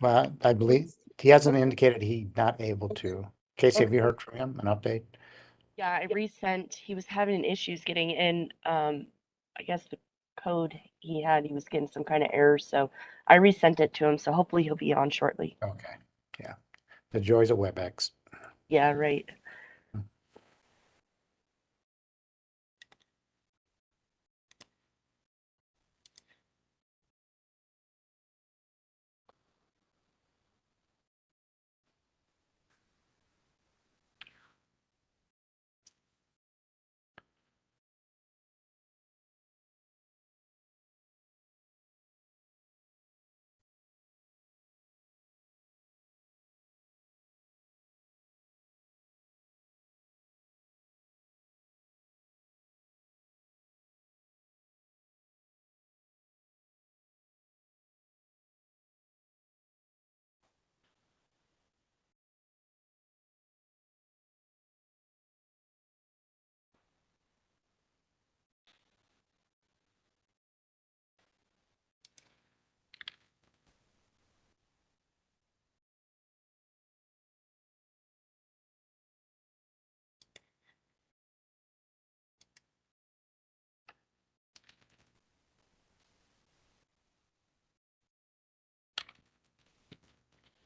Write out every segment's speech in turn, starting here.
Well, I believe he hasn't indicated he's not able to. Casey, have you heard from him? An update? Yeah, I resent. He was having issues getting in. I guess the code he was getting some kind of error, so I resent it to him. So hopefully he'll be on shortly. Okay. Yeah. The joys of WebEx. Yeah, right.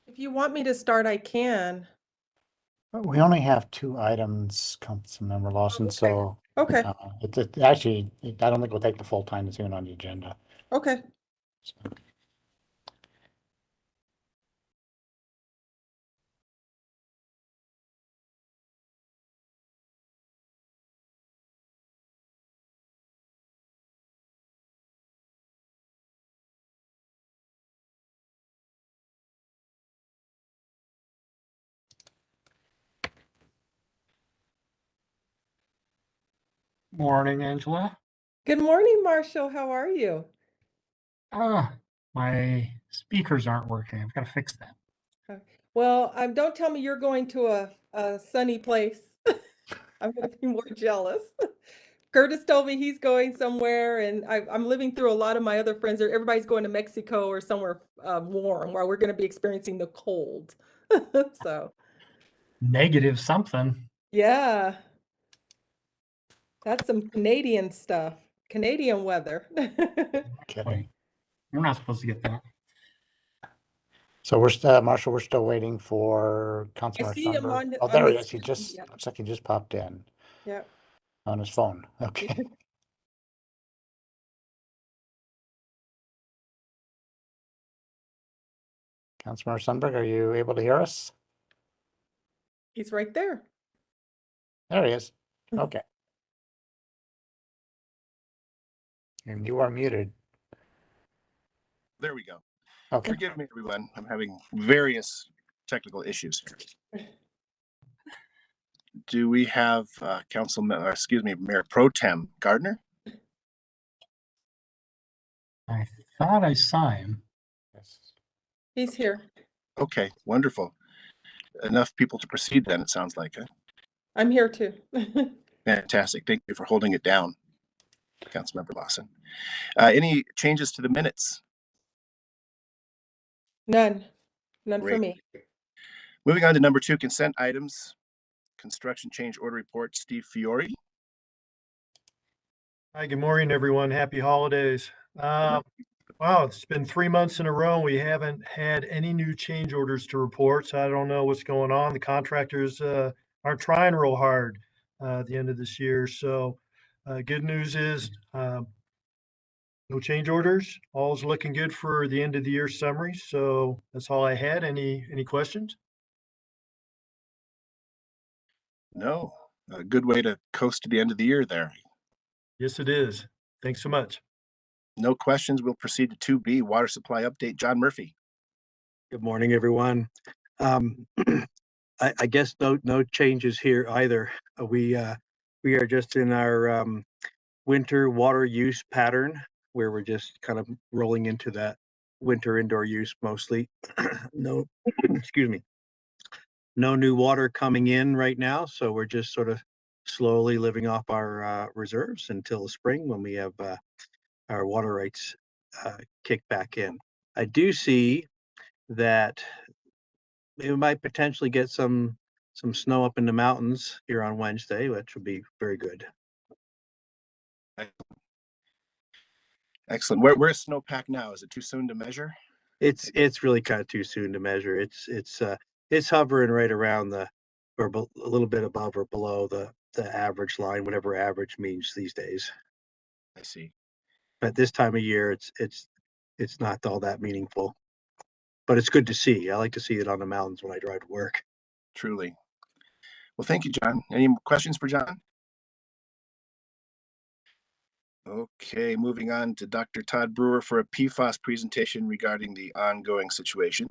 If you want me to start, I can. We only have 2 items, Councilmember Lawson, Okay. so Okay. actually, I don't think we'll take the full time that's even on the agenda. Okay. So, Morning, Angela. Good morning, Marshall. How are you? My speakers aren't working. I've got to fix that. Well, don't tell me you're going to a sunny place. I'm going to be more jealous. Curtis told me he's going somewhere, and I'm living through a lot of my other friends. Everybody's going to Mexico or somewhere warm where we're going to be experiencing the cold. So, Negative something. yeah, that's some Canadian stuff, Canadian weather. kidding. We're not supposed to get that. So Marshall, we're still waiting for Councilmember see him Sundberg. on Oh, there the he is. He screen. just, Yeah. looks like he just popped in Yeah. on his phone. Okay. Councilmember Sundberg, are you able to hear us? He's right there. There he is. Okay. And you are muted. There we go. Okay. Forgive me, everyone. I'm having various technical issues here. Do we have Mayor Pro Tem Gardner? I thought I saw him. Yes. He's here. Okay, wonderful. Enough people to proceed then, it sounds like. Huh? I'm here too. Fantastic. Thank you for holding it down, Councilmember Lawson. Any changes to the minutes? None for Great. me. Moving on to number 2, consent items. Construction change order report, Steve Fiore. Hi, good morning, everyone. Happy holidays. Wow, it's been 3 months in a row. We haven't had any new change orders to report, so I don't know what's going on. The contractors aren't trying real hard at the end of this year. So good news is no change orders. All's looking good for the end of the year summary. So that's all I had. Any questions? No, a good way to coast to the end of the year there. Yes, it is. Thanks so much. No questions. We'll proceed to 2B, water supply update. John Murphy. Good morning, everyone. I guess no changes here either. We are just in our winter water use pattern where we're just kind of rolling into that winter indoor use mostly. No, excuse me. No new water coming in right now, so we're just sort of slowly living off our reserves until the spring when we have our water rights kick back in. I do see that it might potentially get some snow up in the mountains here on Wednesday, which would be very good. Excellent. Where's snowpack now? Is it too soon to measure? It's really kind of too soon to measure. It's hovering right around a little bit above or below the average line, whatever average means these days. I see. But this time of year, it's not all that meaningful. But it's good to see. I like to see it on the mountains when I drive to work. Truly. Well, thank you, John. Any questions for John? Okay, moving on to Dr. Todd Brewer for a PFAS presentation regarding the ongoing situation.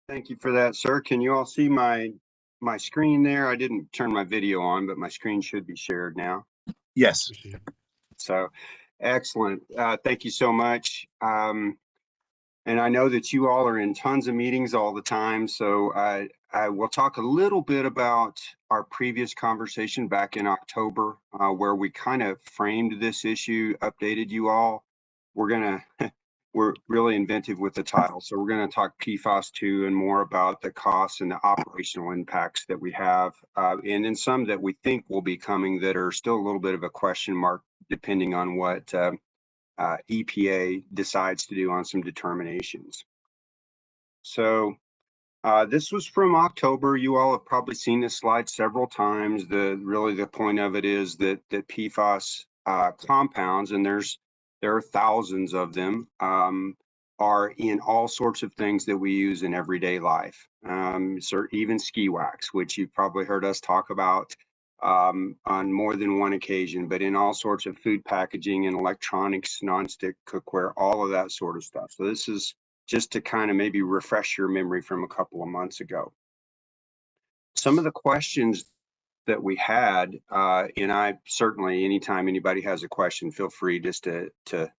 Thank you for that, sir. Can you all see my screen there? I didn't turn my video on, but my screen should be shared now. Yes. So excellent. Thank you so much. And I know that you all are in tons of meetings all the time, so I will talk a little bit about our previous conversation back in October, where we kind of framed this issue, updated you all. We're really inventive with the title, so we're going to talk PFAS 2 and more about the costs and the operational impacts that we have, and then some that we think will be coming that are still a little bit of a question mark, depending on what EPA decides to do on some determinations. So this was from October. You all have probably seen this slide several times. Really the point of it is that PFAS compounds, and there are thousands of them, are in all sorts of things that we use in everyday life. So even ski wax, which you've probably heard us talk about on more than one occasion, but in all sorts of food packaging and electronics, nonstick cookware, all of that sort of stuff. So this is just to kind of maybe refresh your memory from a couple of months ago. Some of the questions that we had, and I certainly, anytime anybody has a question, feel free just to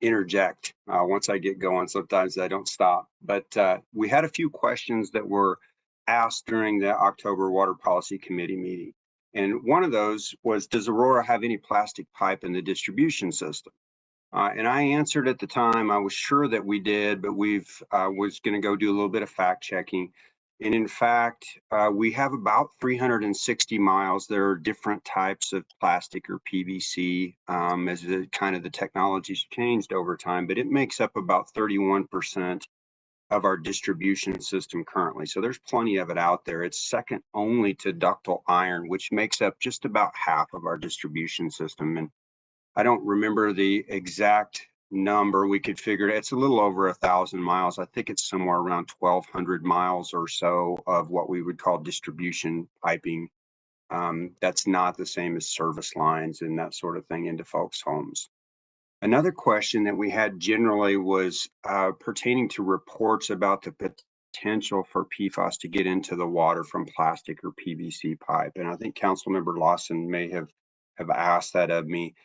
interject. Once I get going, sometimes I don't stop. But we had a few questions that were asked during the October Water Policy Committee meeting. And one of those was, does Aurora have any plastic pipe in the distribution system? And I answered at the time, I was sure that we did, but was going to go do a little bit of fact checking. And in fact, we have about 360 miles. There are different types of plastic or PVC as the technology's changed over time, but it makes up about 31% of our distribution system currently. So there's plenty of it out there. It's second only to ductile iron, which makes up just about half of our distribution system. And I don't remember the exact number. We could figure it's a little over 1,000 miles. I think it's somewhere around 1,200 miles or so of what we would call distribution piping. That's not the same as service lines and that sort of thing into folks' homes. Another question that we had generally was pertaining to reports about the potential for PFAS to get into the water from plastic or PVC pipe. And I think Councilmember Lawson may have asked that of me.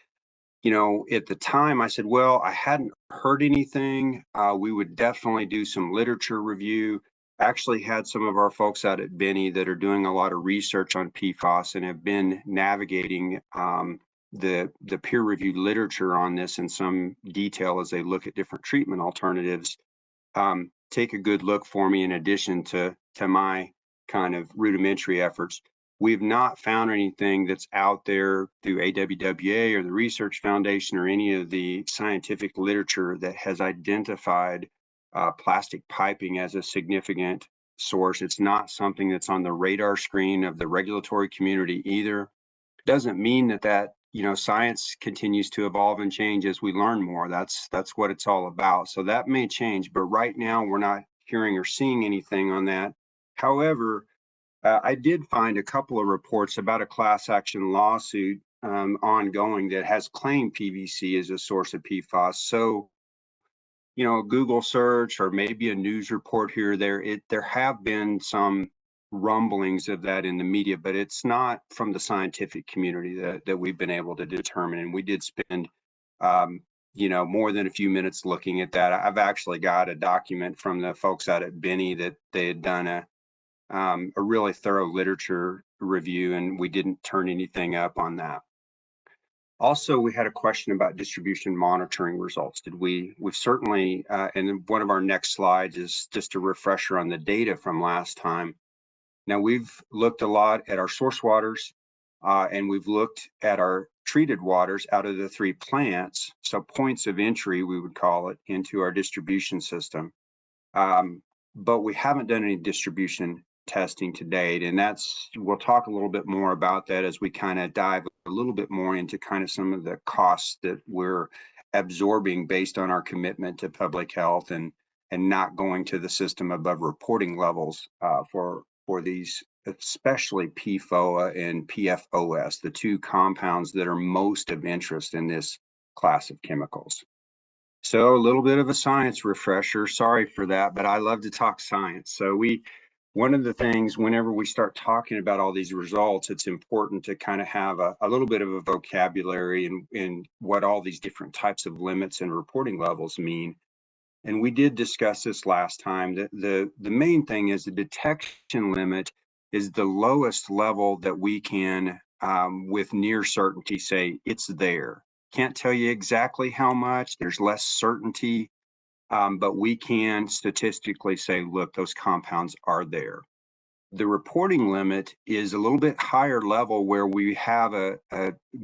You know, at the time I said, well, I hadn't heard anything. We would definitely do some literature review. Actually had some of our folks out at Benny that are doing a lot of research on PFAS and have been navigating the peer-reviewed literature on this in some detail as they look at different treatment alternatives. Take a good look for me in addition to my kind of rudimentary efforts. We've not found anything that's out there through AWWA or the Research Foundation or any of the scientific literature that has identified plastic piping as a significant source. It's not something that's on the radar screen of the regulatory community either. Doesn't mean that science continues to evolve and change as we learn more. That's what it's all about. So that may change, but right now we're not hearing or seeing anything on that. However, I did find a couple of reports about a class action lawsuit ongoing that has claimed PVC as a source of PFAS. So, a Google search or maybe a news report here or there have been some rumblings of that in the media, but it's not from the scientific community that we've been able to determine. And we did spend more than a few minutes looking at that. I've actually got a document from the folks out at Benny that they had done a really thorough literature review, and we didn't turn anything up on that. Also, we had a question about distribution monitoring results. We've certainly, and one of our next slides is just a refresher on the data from last time. Now, we've looked a lot at our source waters, and we've looked at our treated waters out of the 3 plants, so points of entry, we would call it, into our distribution system. But we haven't done any distribution testing to date, and we'll talk a little bit more about that as we kind of dive a little bit more into kind of some of the costs that we're absorbing based on our commitment to public health and not going to the system above reporting levels for these, especially PFOA and PFOS, the 2 compounds that are most of interest in this class of chemicals. So a little bit of a science refresher. Sorry for that, but I love to talk science. So one of the things, whenever we start talking about all these results, it's important to kind of have a little bit of a vocabulary in what all these different types of limits and reporting levels mean. And we did discuss this last time. The main thing is the detection limit is the lowest level that we can, with near certainty, say it's there. Can't tell you exactly how much, there's less certainty, but we can statistically say, look, those compounds are there. The reporting limit is a little bit higher level where we have a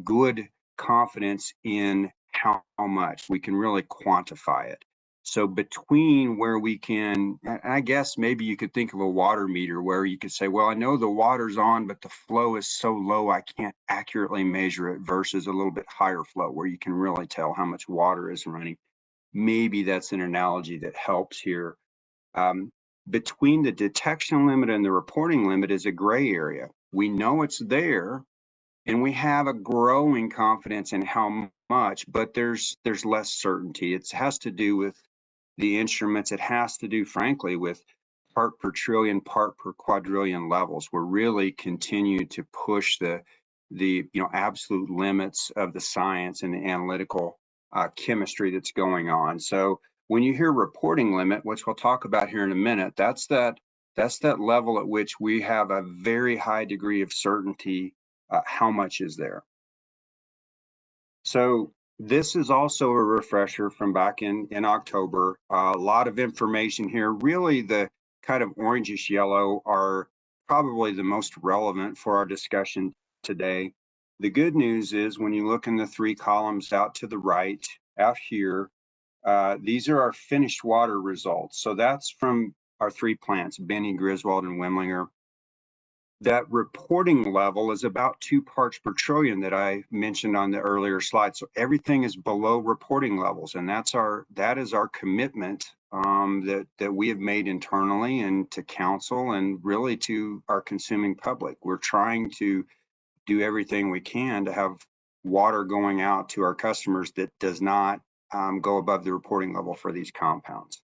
good confidence in how much we can really quantify it. So between where we can, I guess maybe you could think of a water meter where you could say, well, I know the water's on, but the flow is so low, I can't accurately measure it, versus a little bit higher flow where you can really tell how much water is running. Maybe that's an analogy that helps here. Between the detection limit and the reporting limit is a gray area. We know it's there, and we have a growing confidence in how much, but there's less certainty. It has to do with the instruments. It has to do, frankly, with part per trillion, part per quadrillion levels. We're really continue to push the absolute limits of the science and the analytical chemistry that's going on. So when you hear reporting limit, which we'll talk about here in a minute, that's that level at which we have a very high degree of certainty how much is there. So this is also a refresher from back in October. A lot of information here. Really, the kind of orangish yellow are probably the most relevant for our discussion today. The good news is when you look in the 3 columns out to the right, out here, these are our finished water results. So that's from our 3 plants, Benny, Griswold, and Wimlinger. That reporting level is about 2 parts per trillion that I mentioned on the earlier slide. So everything is below reporting levels, and that is our commitment that we have made internally and to council and really to our consuming public. We're trying to do everything we can to have water going out to our customers that does not go above the reporting level for these compounds.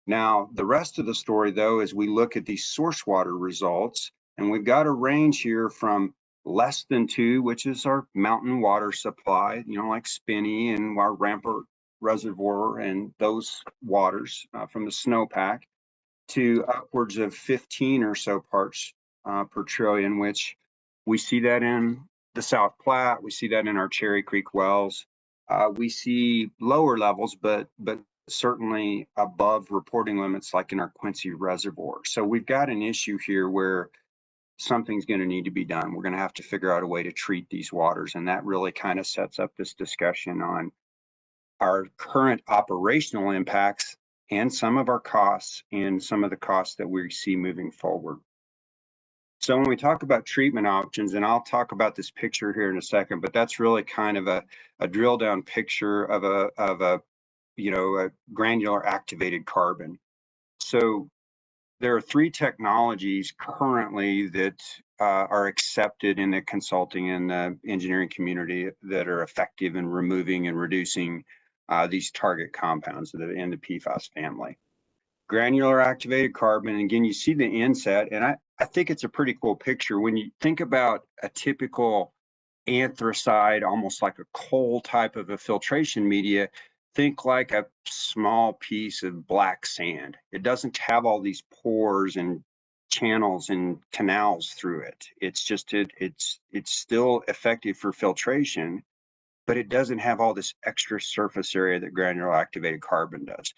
Now, the rest of the story, though, is we look at these source water results, and we've got a range here from less than 2, which is our mountain water supply, like Spinney and our Rampart Reservoir and those waters from the snowpack, to upwards of 15 or so parts per trillion, which we see that in the South Platte, we see that in our Cherry Creek wells. We see lower levels, but certainly above reporting limits like in our Quincy Reservoir. So we've got an issue here where something's going to need to be done. We're going to have to figure out a way to treat these waters, and that really kind of sets up this discussion on our current operational impacts and some of our costs and some of the costs that we see moving forward. So when we talk about treatment options, and I'll talk about this picture here in a second, but that's really kind of a drill down picture of a granular activated carbon. So there are 3 technologies currently that are accepted in the consulting and the engineering community that are effective in removing and reducing these target compounds that are in the PFAS family. Granular activated carbon, again, you see the inset, and I think it's a pretty cool picture. When you think about a typical anthracite, almost like a coal type of a filtration media, think like a small piece of black sand. It doesn't have all these pores and channels and canals through it. It's just it's still effective for filtration, but it doesn't have all this extra surface area that granular activated carbon does.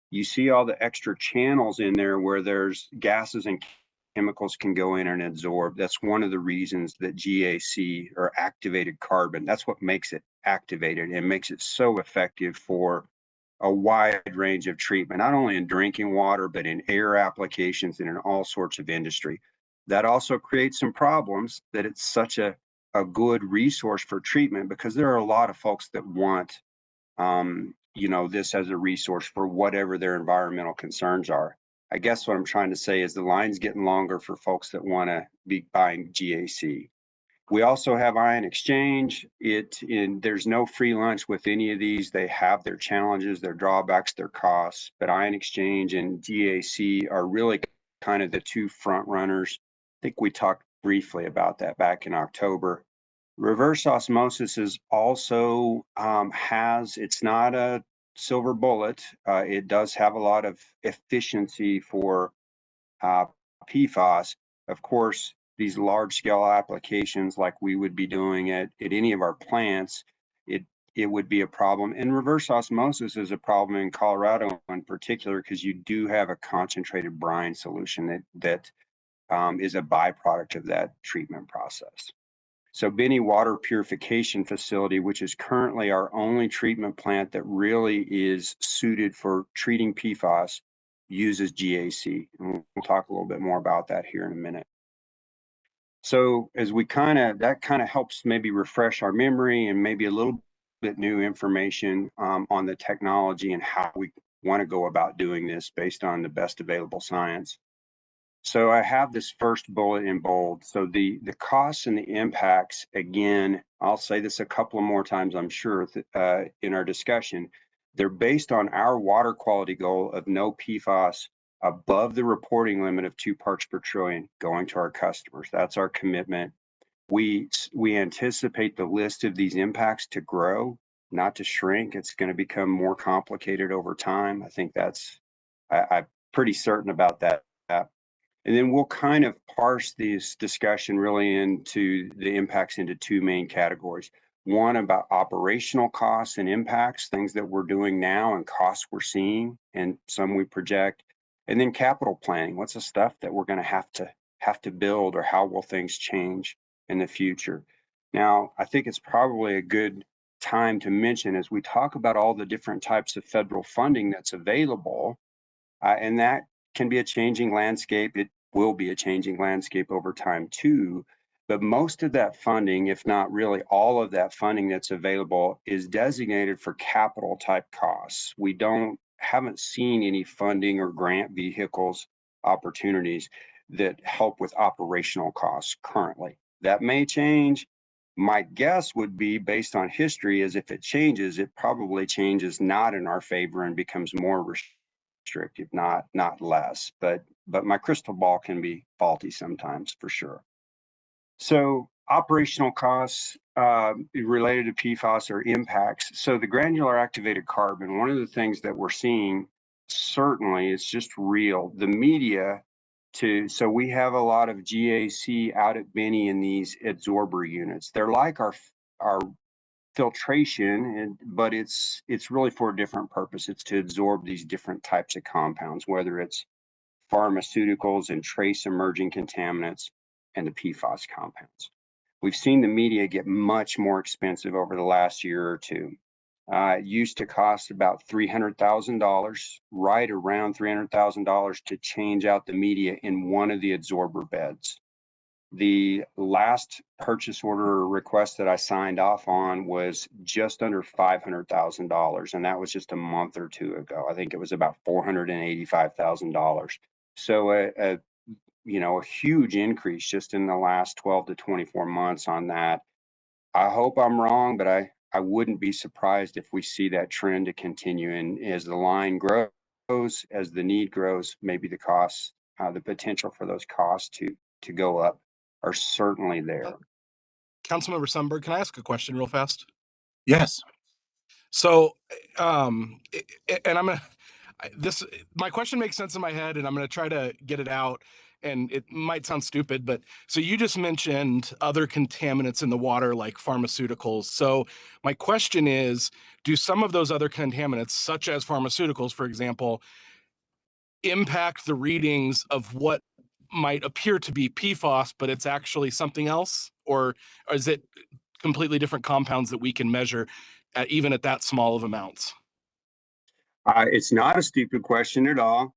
You see all the extra channels in there where there's gases and chemicals can go in and absorb. That's one of the reasons that GAC, or activated carbon, that's what makes it activated and makes it so effective for a wide range of treatment, not only in drinking water, but in air applications and in all sorts of industry. That also creates some problems that it's such a good resource for treatment, because there are a lot of folks that want this as a resource for whatever their environmental concerns are. I guess what I'm trying to say is the line's getting longer for folks that want to be buying GAC. We also have ion exchange. There's no free lunch with any of these. They have their challenges, their drawbacks, their costs, but ion exchange and GAC are really kind of the two front runners. I think we talked briefly about that back in October. Reverse osmosis is also it's not a silver bullet. It does have a lot of efficiency for PFAS. Of course, these large scale applications like we would be doing at any of our plants, it would be a problem. And reverse osmosis is a problem in Colorado in particular, because you do have a concentrated brine solution that is a byproduct of that treatment process. So Benny Water Purification Facility, which is currently our only treatment plant that really is suited for treating PFAS, uses GAC. And we'll talk a little bit more about that here in a minute. So as that kind of helps maybe refresh our memory and maybe a little bit new information on the technology and how we want to go about doing this based on the best available science. So I have this first bullet in bold. So the costs and the impacts, again, I'll say this a couple of more times, I'm sure, in our discussion. They're based on our water quality goal of no PFAS above the reporting limit of 2 parts per trillion going to our customers. That's our commitment. We anticipate the list of these impacts to grow, not to shrink. It's going to become more complicated over time. I think I'm pretty certain about that. And then we'll kind of parse this discussion really into the impacts into 2 main categories. One about operational costs and impacts, things that we're doing now and costs we're seeing, and some we project. And then capital planning. What's the stuff that we're going to have to build, or how will things change in the future? Now, I think it's probably a good time to mention, as we talk about all the different types of federal funding that's available, and that can be a changing landscape. It will be a changing landscape over time too. But most of that funding, if not really all of that funding that's available, is designated for capital type costs. We haven't seen any funding or grant vehicles opportunities that help with operational costs currently. That may change. My guess would be, based on history, is if it changes, it probably changes not in our favor and becomes more restrictive, not less. But my crystal ball can be faulty sometimes, for sure. So operational costs related to PFAS or impacts. So the granular activated carbon, one of the things that we're seeing, certainly, it's just real. The media so we have a lot of GAC out at Benny in these adsorber units. They're like our filtration, but it's really for a different purpose. It's to absorb these different types of compounds, whether it's pharmaceuticals and trace emerging contaminants and the PFAS compounds. We've seen the media get much more expensive over the last year or two. It used to cost about $300,000, right around $300,000, to change out the media in one of the adsorber beds. The last purchase order request that I signed off on was just under $500,000, and that was just a month or two ago. I think it was about $485,000. So a huge increase just in the last 12 to 24 months on that. I hope I'm wrong, but I wouldn't be surprised if we see that trend to continue. And as the line grows, as the need grows, maybe the costs, the potential for those costs to go up are certainly there. Councilmember Sundberg, can I ask a question real fast? Yes. So, and my question makes sense in my head, and I'm gonna try to get it out. and it might sound stupid, but so you just mentioned other contaminants in the water like pharmaceuticals. So my question is, do some of those other contaminants, such as pharmaceuticals, for example, impact the readings of what might appear to be PFAS, but it's actually something else? Or is it completely different compounds that we can measure even at that small of amounts? It's not a stupid question at all.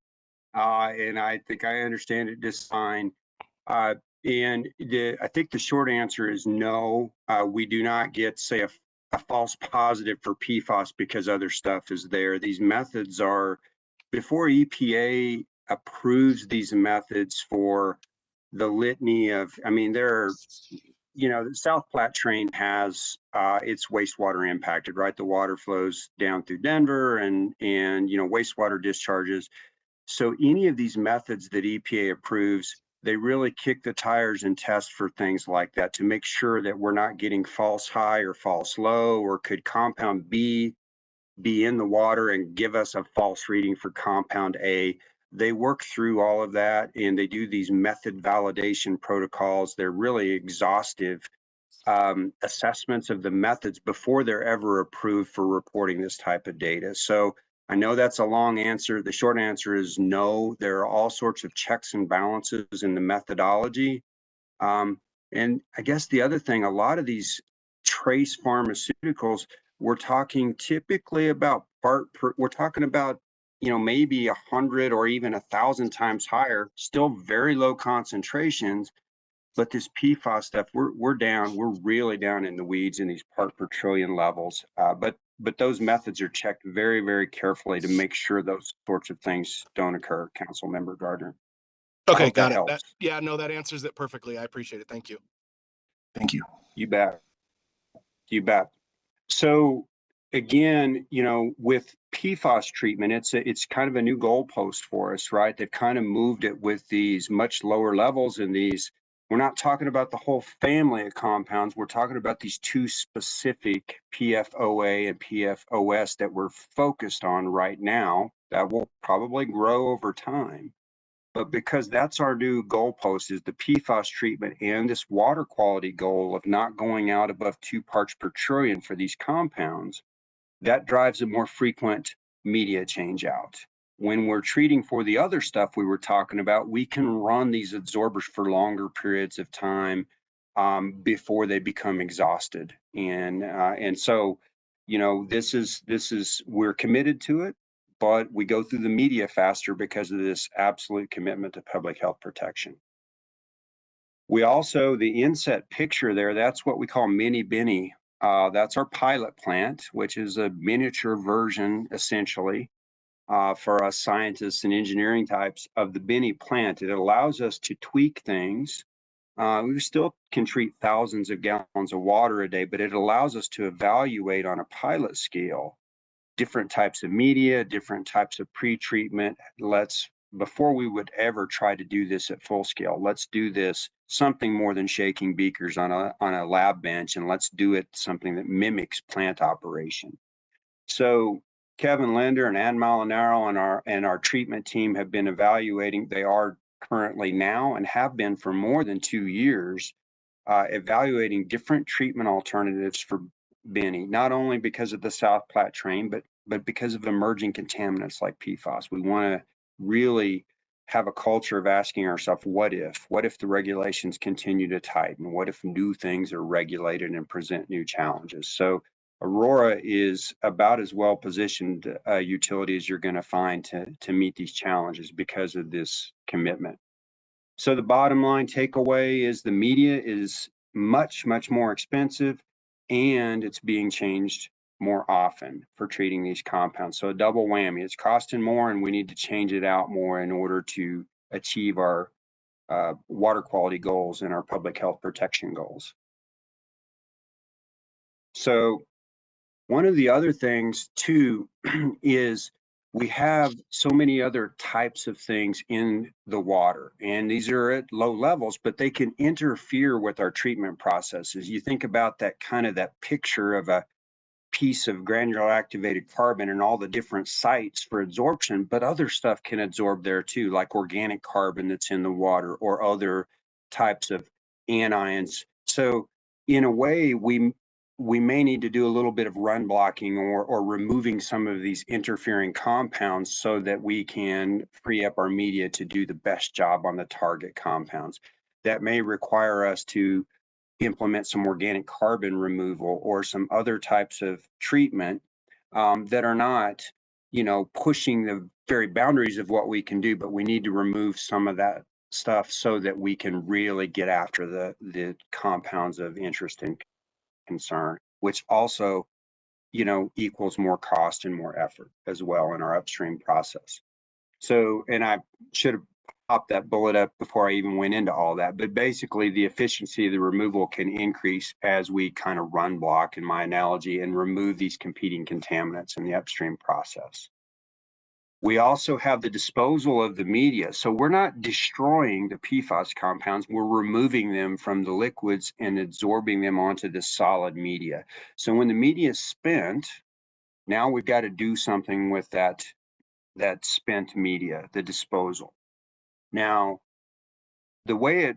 And I think I understand it just fine. I think the short answer is no. We do not get, say, a false positive for PFAS because other stuff is there. These methods are, before EPA approves these methods for the litany of, I mean, there are, the South Platte Train has its wastewater impacted, right? The water flows down through Denver and wastewater discharges. So any of these methods that EPA approves, they really kick the tires and test for things like that to make sure that we're not getting false high or false low, or could compound B be in the water and give us a false reading for compound A. They work through all of that, and they do these method validation protocols. They're really exhaustive assessments of the methods before they're ever approved for reporting this type of data. So I know that's a long answer. The short answer is no. There are all sorts of checks and balances in the methodology. And I guess the other thing, a lot of these trace pharmaceuticals, we're talking typically about we're talking about, maybe 100 or even 1,000 times higher, still very low concentrations. But this PFAS stuff, we're really down in the weeds in these part per trillion levels. But those methods are checked very, very carefully to make sure those sorts of things don't occur, Council Member Gardner. Okay, got it. Helps. That answers it perfectly. I appreciate it. Thank you. Thank you. You bet. You bet. So again, with PFAS treatment, it's kind of a new goalpost for us, right? They've kind of moved it with these much lower levels in these. We're not talking about the whole family of compounds. We're talking about these two specific PFOA and PFOS that we're focused on right now that will probably grow over time. But because that's our new goalpost, is the PFAS treatment and this water quality goal of not going out above 2 parts per trillion for these compounds, that drives a more frequent media change out. When we're treating for the other stuff we were talking about, we can run these adsorbers for longer periods of time before they become exhausted. And so, this is we're committed to it, but we go through the media faster because of this absolute commitment to public health protection. We also, the inset picture there, that's what we call Mini Benny. That's our pilot plant, which is a miniature version, essentially, for us scientists and engineering types of the Benny plant. It allows us to tweak things. We still can treat thousands of gallons of water a day, but it allows us to evaluate on a pilot scale different types of media, different types of pre-treatment. Before we would ever try to do this at full scale, let's do this something more than shaking beakers on a lab bench, and let's do it something that mimics plant operation. So Kevin Linder and Ann Molinaro and our treatment team have been evaluating. They are currently now and have been for more than 2 years, evaluating different treatment alternatives for Benny, not only because of the South Platte Train, but because of emerging contaminants like PFAS. We want to really have a culture of asking ourselves, what if the regulations continue to tighten? What if new things are regulated and present new challenges? So Aurora is about as well positioned a utility as you're going to find to meet these challenges because of this commitment. So the bottom line takeaway is the media is much, much more expensive, and it's being changed more often for treating these compounds. So a double whammy, it's costing more, and we need to change it out more in order to achieve our water quality goals and our public health protection goals. So one of the other things too is we have so many other types of things in the water, and these are at low levels, but they can interfere with our treatment processes. You think about that picture of a piece of granular activated carbon and all the different sites for absorption, but other stuff can absorb there too, like organic carbon that's in the water or other types of anions. So in a way, we may need to do a little bit of run blocking or removing some of these interfering compounds so that we can free up our media to do the best job on the target compounds. That may require us to implement some organic carbon removal or some other types of treatment that are not, pushing the very boundaries of what we can do, but we need to remove some of that stuff so that we can really get after the compounds of interest and concern, which also, equals more cost and more effort as well in our upstream process. So, and I should have popped that bullet up before I even went into all that, but basically the efficiency of the removal can increase as we kind of run block, in my analogy, and remove these competing contaminants in the upstream process. We also have the disposal of the media. So we're not destroying the PFAS compounds, we're removing them from the liquids and absorbing them onto the solid media. So when the media is spent, now we've got to do something with that spent media, the disposal. Now, the way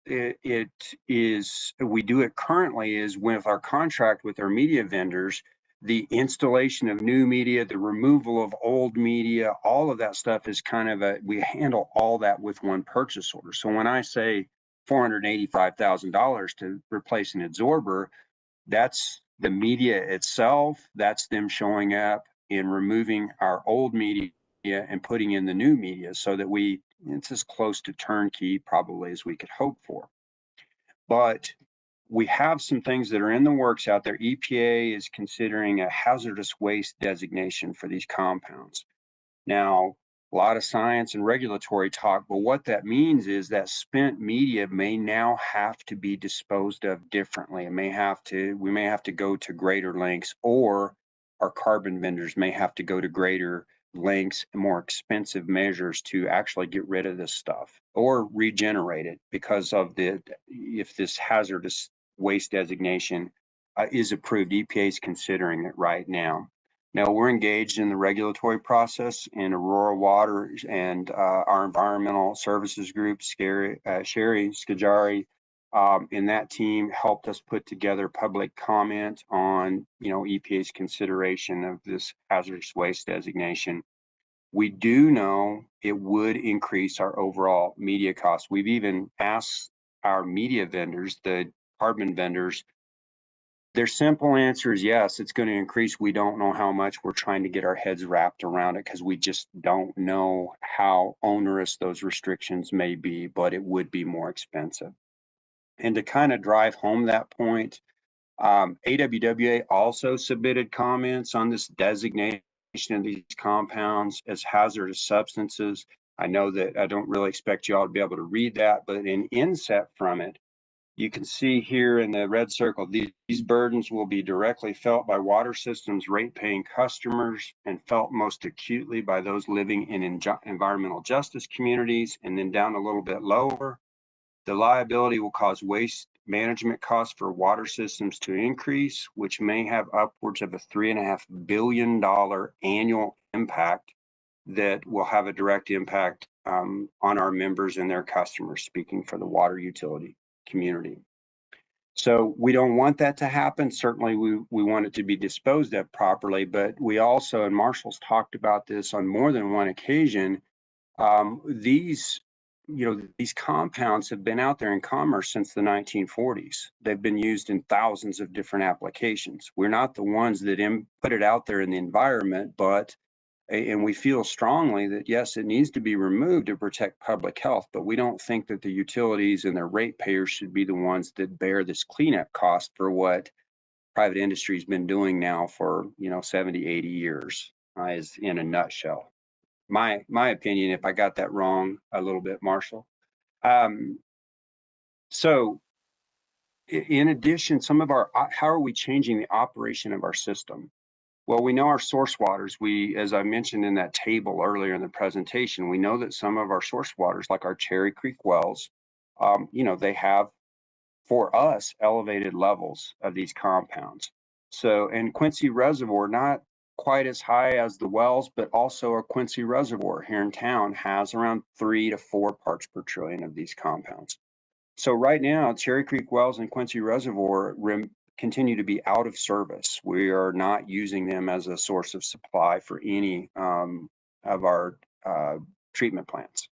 it is, we do it currently is with our contract with our media vendors, the installation of new media, the removal of old media, all of that stuff is kind of we handle all that with one purchase order. So when I say $485,000 to replace an absorber, that's the media itself, that's them showing up and removing our old media and putting in the new media so that it's as close to turnkey probably as we could hope for. But we have some things that are in the works out there. EPA is considering a hazardous waste designation for these compounds. Now, a lot of science and regulatory talk, but what that means is that spent media may now have to be disposed of differently. We may have to go to greater lengths, or our carbon vendors may have to go to greater lengths and more expensive measures to actually get rid of this stuff or regenerate it because of if this hazardous waste designation is approved. EPA is considering it right now. Now, we're engaged in the regulatory process in Aurora Water and our environmental services group, Sherry Skajari, and that team helped us put together public comment on, EPA's consideration of this hazardous waste designation. We do know it would increase our overall media costs. We've even asked our media vendors, the carbon vendors, their simple answer is yes, it's going to increase. We don't know how much. We're trying to get our heads wrapped around it because we just don't know how onerous those restrictions may be, but it would be more expensive. And to kind of drive home that point, AWWA also submitted comments on this designation of these compounds as hazardous substances. I know that I don't really expect you all to be able to read that, but an inset from it, you can see here in the red circle, these burdens will be directly felt by water systems rate-paying customers and felt most acutely by those living in environmental justice communities. And then down a little bit lower, the liability will cause waste management costs for water systems to increase, which may have upwards of a $3.5 billion annual impact that will have a direct impact on our members and their customers, speaking for the water utility community. So we don't want that to happen. Certainly we want it to be disposed of properly, but we also, and Marshall's talked about this on more than one occasion, these compounds have been out there in commerce since the 1940s. They've been used in thousands of different applications. We're not the ones that put it out there in the environment, and we feel strongly that yes, it needs to be removed to protect public health, but we don't think that the utilities and their ratepayers should be the ones that bear this cleanup cost for what private industry has been doing now for 70, 80 years, is in a nutshell. My opinion, if I got that wrong a little bit, Marshall. So in addition, how are we changing the operation of our system? Well, we know our source waters. As I mentioned in that table earlier in the presentation, we know that some of our source waters, like our Cherry Creek wells, they have, for us, elevated levels of these compounds. So, and Quincy Reservoir, not quite as high as the wells, but also our Quincy Reservoir here in town has around 3 to 4 parts per trillion of these compounds. So right now, Cherry Creek Wells and Quincy Reservoir continue to be out of service. We are not using them as a source of supply for any of our treatment plants.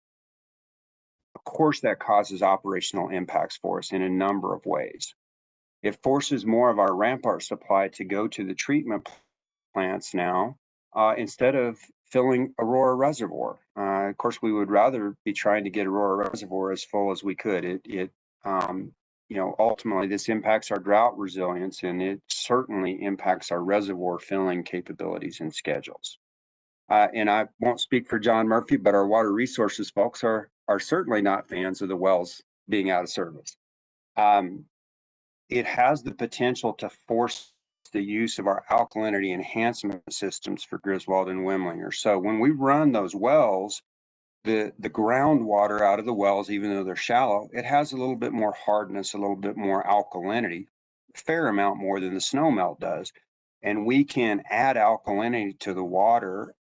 Of course, that causes operational impacts for us in a number of ways. It forces more of our Rampart supply to go to the treatment plants now instead of filling Aurora Reservoir. Of course, we would rather be trying to get Aurora Reservoir as full as we could. Ultimately, this impacts our drought resilience, and it certainly impacts our reservoir filling capabilities and schedules. And I won't speak for John Murphy, but our water resources folks are certainly not fans of the wells being out of service. It has the potential to force the use of our alkalinity enhancement systems for Griswold and Wimlinger. So when we run those wells, the groundwater out of the wells, even though they're shallow, it has a little bit more hardness, a little bit more alkalinity, a fair amount more than the snowmelt does. And we can add alkalinity to the water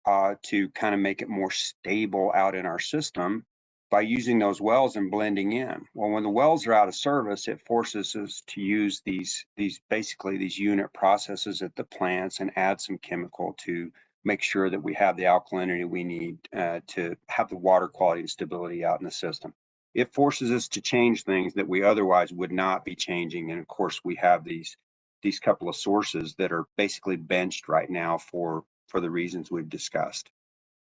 to kind of make it more stable out in our system by using those wells and blending in. Well, when the wells are out of service, it forces us to use these unit processes at the plants and add some chemical to make sure that we have the alkalinity we need to have the water quality and stability out in the system. It forces us to change things that we otherwise would not be changing. And of course, we have these couple of sources that are basically benched right now for the reasons we've discussed.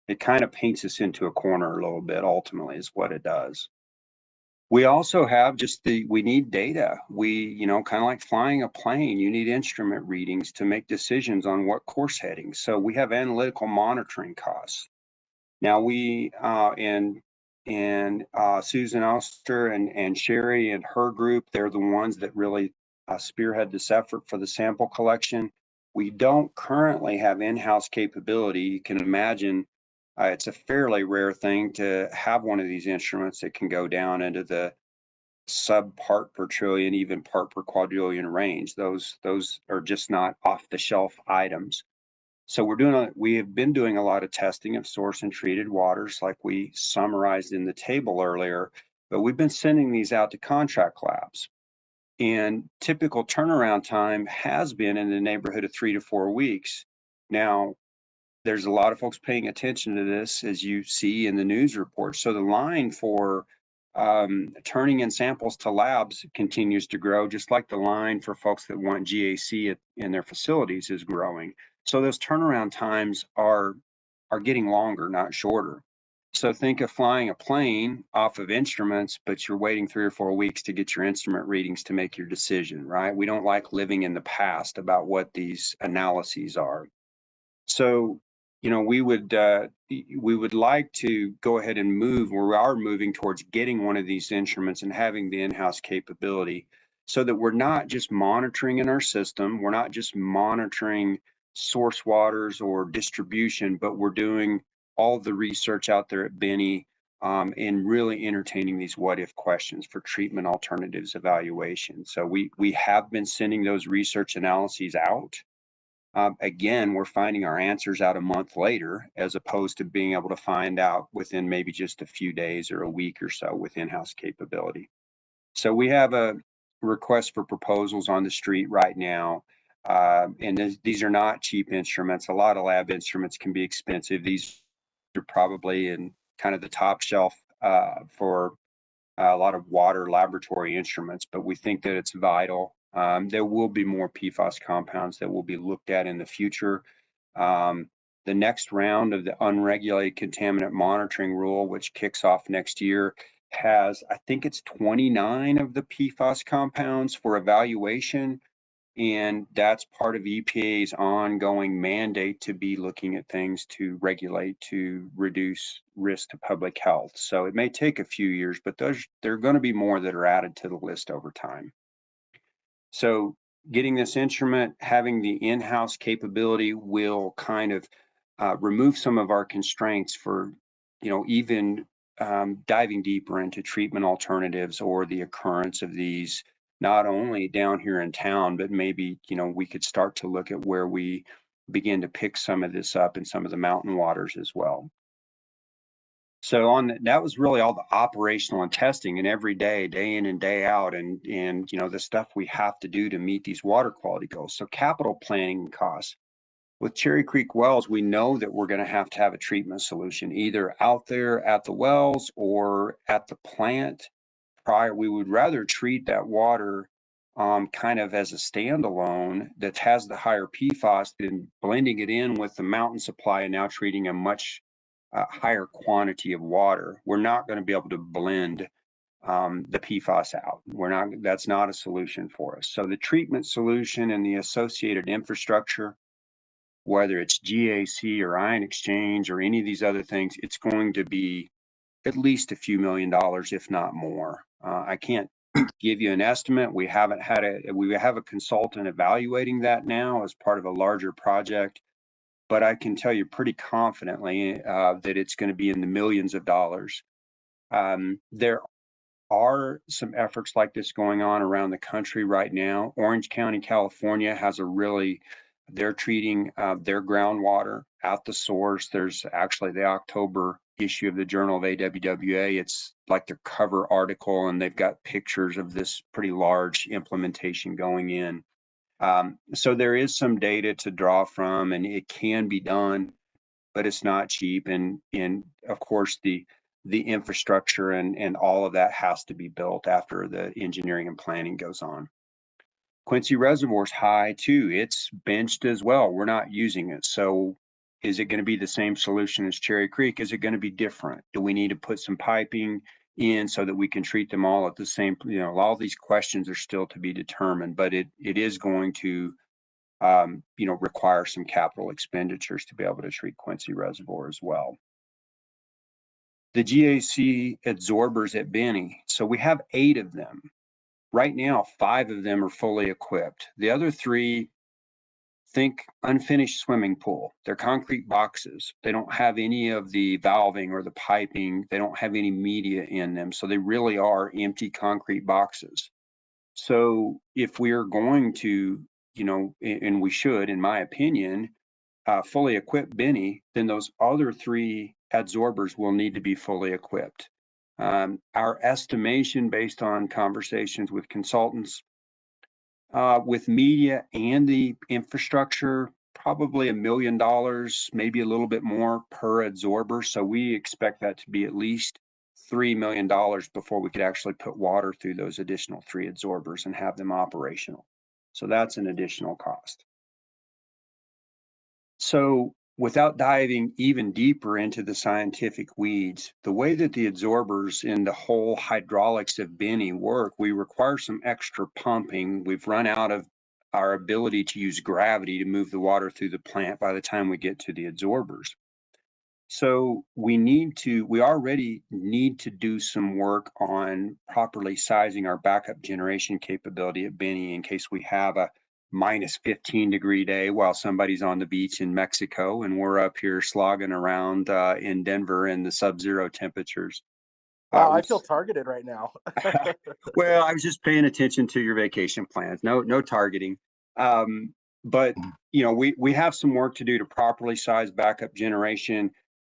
It kind of paints us into a corner a little bit, ultimately, is what it does. We also have we need data. Kind of like flying a plane, you need instrument readings to make decisions on what course heading. So we have analytical monitoring costs. Now Susan Oster and Sherry and her group, they're the ones that really spearhead this effort for the sample collection. We don't currently have in-house capability. You can imagine it's a fairly rare thing to have one of these instruments that can go down into the sub part per trillion, even part per quadrillion range. Those are just not off the shelf items. So we have been doing a lot of testing of source and treated waters, like we summarized in the table earlier, but we've been sending these out to contract labs. And typical turnaround time has been in the neighborhood of 3 to 4 weeks. Now, there's a lot of folks paying attention to this, as you see in the news reports. So the line for turning in samples to labs continues to grow, just like the line for folks that want GAC in their facilities is growing. So those turnaround times are getting longer, not shorter. So think of flying a plane off of instruments, but you're waiting 3 or 4 weeks to get your instrument readings to make your decision, right? We don't like living in the past about what these analyses are. So, we would like to go ahead and move, or we are moving towards getting one of these instruments and having the in-house capability so that we're not just monitoring in our system, we're not just monitoring source waters or distribution, but we're doing all the research out there at Benny and really entertaining these what-if questions for treatment alternatives evaluation. So we have been sending those research analyses out. Again, we're finding our answers out a month later, as opposed to being able to find out within maybe just a few days or a week or so with in-house capability. So we have a request for proposals on the street right now. And these are not cheap instruments. A lot of lab instruments can be expensive. These are probably in kind of the top shelf for a lot of water laboratory instruments, but we think that it's vital. There will be more PFAS compounds that will be looked at in the future. The next round of the unregulated contaminant monitoring rule, which kicks off next year, has, I think it's 29 of the PFAS compounds for evaluation. And that's part of EPA's ongoing mandate to be looking at things to regulate, to reduce risk to public health. So it may take a few years, but there are going to be more that are added to the list over time. So getting this instrument, having the in-house capability will kind of remove some of our constraints for, even diving deeper into treatment alternatives or the occurrence of these not only down here in town, but maybe, we could start to look at where we begin to pick some of this up in some of the mountain waters as well. So that was really all the operational and testing, and every day, day in and day out, and the stuff we have to do to meet these water quality goals. So capital planning costs. With Cherry Creek wells, we know that we're going to have a treatment solution either out there at the wells or at the plant. We would rather treat that water kind of as a standalone that has the higher PFAS than blending it in with the mountain supply and now treating a much higher quantity of water. We're not going to be able to blend the PFAS out. That's not a solution for us. So the treatment solution and the associated infrastructure, whether it's GAC or ion exchange or any of these other things, it's going to be at least a few $1 million, if not more. I can't give you an estimate. We have a consultant evaluating that now as part of a larger project, but I can tell you pretty confidently that it's going to be in the millions of dollars. There are some efforts like this going on around the country right now. Orange County, California they're treating their groundwater at the source. There's actually the October issue of the Journal of AWWA. It's like their cover article, and they've got pictures of this pretty large implementation going in. So there is some data to draw from, and it can be done, but it's not cheap. And of course, the infrastructure and all of that has to be built after the engineering and planning goes on. Quincy Reservoir's high too. It's benched as well. We're not using it. So is it going to be the same solution as Cherry Creek? Is it going to be different? Do we need to put some piping in so that we can treat them all at the same, all these questions are still to be determined, but it is going to, require some capital expenditures to be able to treat Quincy Reservoir as well. The GAC adsorbers at Benny. So we have 8 of them. Right now, 5 of them are fully equipped. The other 3, think unfinished swimming pool. They're concrete boxes. They don't have any of the valving or the piping. They don't have any media in them. So they really are empty concrete boxes. So if we are going to, and we should, in my opinion, fully equip Benny, then those other 3 adsorbers will need to be fully equipped. Our estimation based on conversations with consultants, with media and the infrastructure, probably $1 million, maybe a little bit more per adsorber. So we expect that to be at least $3 million before we could actually put water through those additional 3 adsorbers and have them operational. So that's an additional cost. So without diving even deeper into the scientific weeds, the way that the adsorbers in the whole hydraulics of Benny work, we require some extra pumping. We've run out of our ability to use gravity to move the water through the plant by the time we get to the adsorbers. So we already need to do some work on properly sizing our backup generation capability at Benny in case we have a minus 15-degree day while somebody's on the beach in Mexico and we're up here slogging around in Denver in the sub-zero temperatures. I feel targeted right now. Well, I was just paying attention to your vacation plans. No targeting. But we have some work to do to properly size backup generation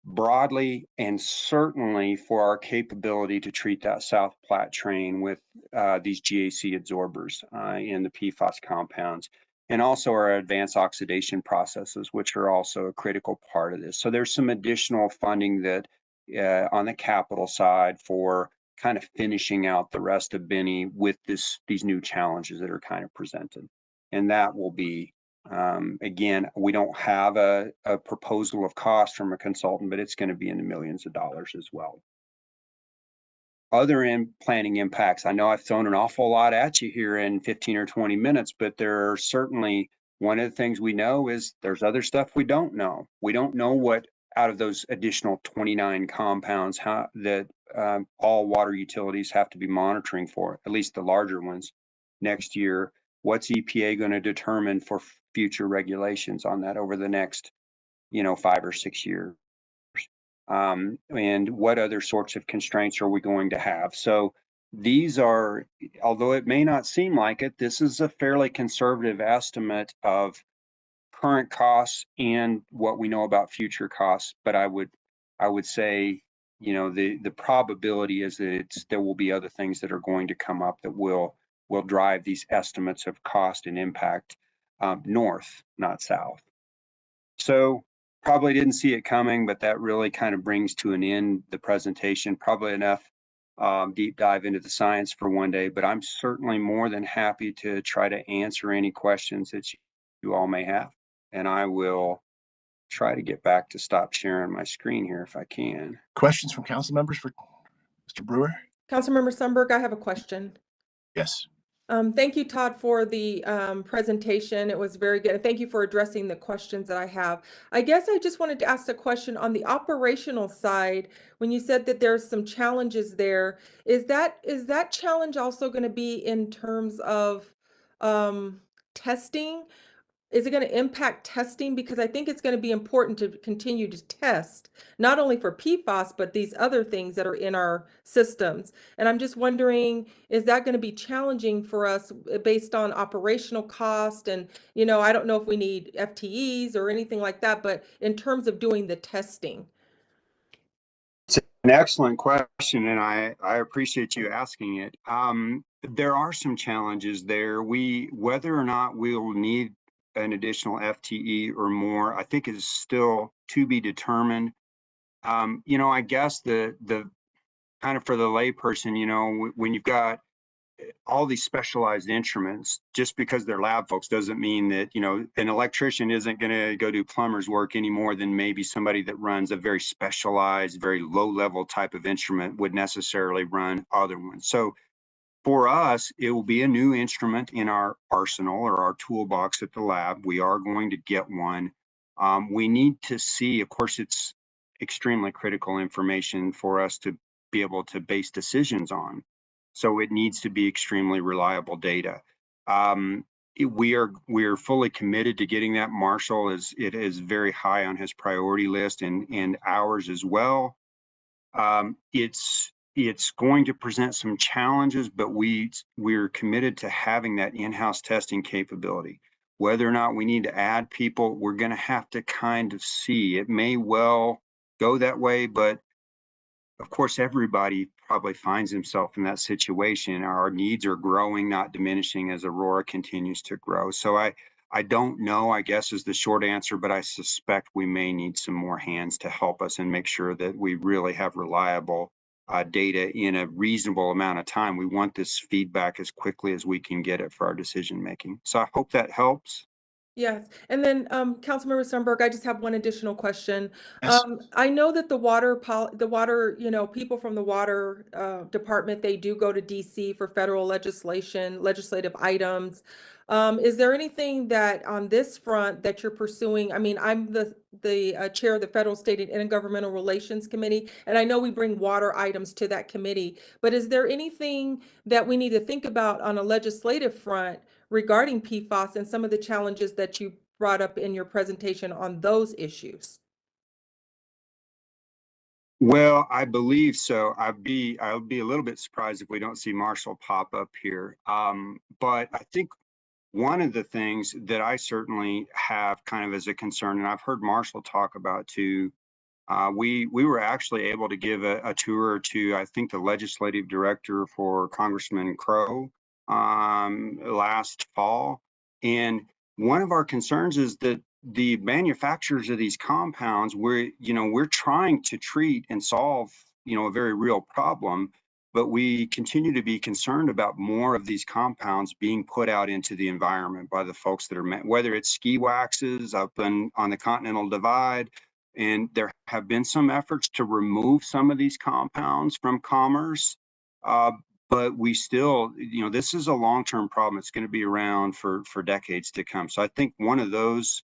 broadly, and certainly for our capability to treat that South Platte train with these GAC adsorbers in the PFAS compounds, and also our advanced oxidation processes, which are also a critical part of this. So there's some additional funding that on the capital side for kind of finishing out the rest of Benny with these new challenges that are kind of presented. And that will be, again, we don't have a proposal of cost from a consultant, but it's going to be in the millions of dollars as well. Other planning impacts. I know I've thrown an awful lot at you here in 15 or 20 minutes, but there are certainly, one of the things we know is there's other stuff we don't know. We don't know what out of those additional 29 compounds that all water utilities have to be monitoring for, at least the larger ones next year. What's EPA going to determine for future regulations on that over the next, 5 or 6 years? And what other sorts of constraints are we going to have? So these are, although it may not seem like it, this is a fairly conservative estimate of current costs and what we know about future costs. But I would say, you know, the probability is that there will be other things that are going to come up that will drive these estimates of cost and impact north, not south. So probably didn't see it coming, but that really kind of brings to an end the presentation. Probably enough deep dive into the science for one day, but I'm certainly more than happy to try to answer any questions that you all may have. And I will try to get back to stop sharing my screen here if I can. Questions from council members for Mr. Brewer? Councilmember Sundberg, I have a question. Yes. Thank you, Todd, for the presentation. It was very good. And thank you for addressing the questions that I have. I guess I just wanted to ask a question on the operational side. When you said that there's some challenges there, is that challenge also going to be in terms of testing? Is it going to impact testing? Because I think it's going to be important to continue to test, not only for PFAS, but these other things that are in our systems. And I'm just wondering, is that going to be challenging for us based on operational cost? And, you know, I don't know if we need FTEs or anything like that, but in terms of doing the testing. It's an excellent question, and I appreciate you asking it. There are some challenges there. Whether or not we'll need an additional FTE or more, I think is still to be determined. You know, I guess the kind of for the layperson, you know, when you've got all these specialized instruments, just because they're lab folks doesn't mean that, you know, an electrician isn't going to go do plumber's work any more than maybe somebody that runs a very specialized, very low level type of instrument would necessarily run other ones. So for us, it will be a new instrument in our arsenal or our toolbox at the lab. We are going to get one. We need to see, of course, it's extremely critical information for us to be able to base decisions on. So it needs to be extremely reliable data. We are fully committed to getting that. Marshall it is very high on his priority list and ours as well. It's going to present some challenges, but we're committed to having that in-house testing capability. Whether or not we need to add people, we're going to have to kind of see. It may well go that way, but of course, everybody probably finds himself in that situation. Our needs are growing, not diminishing, as Aurora continues to grow. So I don't know, I guess, is the short answer, but I suspect we may need some more hands to help us and make sure that we really have reliable data in a reasonable amount of time. We want this feedback as quickly as we can get it for our decision making. So I hope that helps. Yes, and then Councilmember Sundberg, I just have one additional question. Yes. I know that the water, you know, people from the water department, they do go to DC for federal legislative items. Is there anything that on this front that you're pursuing? I mean, I'm the chair of the Federal, State, and Intergovernmental Relations Committee, and I know we bring water items to that committee, but is there anything that we need to think about on a legislative front regarding PFAS and some of the challenges that you brought up in your presentation on those issues? Well, I believe so. I'll be a little bit surprised if we don't see Marshall pop up here. But I think one of the things that I certainly have kind of as a concern, and I've heard Marshall talk about too, we were actually able to give a tour to, I think, the legislative director for Congressman Crow last fall. And one of our concerns is that the manufacturers of these compounds, we're trying to treat and solve, a very real problem, but we continue to be concerned about more of these compounds being put out into the environment by the folks that are, whether it's ski waxes up on the Continental Divide. And there have been some efforts to remove some of these compounds from commerce. But we still, this is a long-term problem. It's going to be around for decades to come. So I think one of those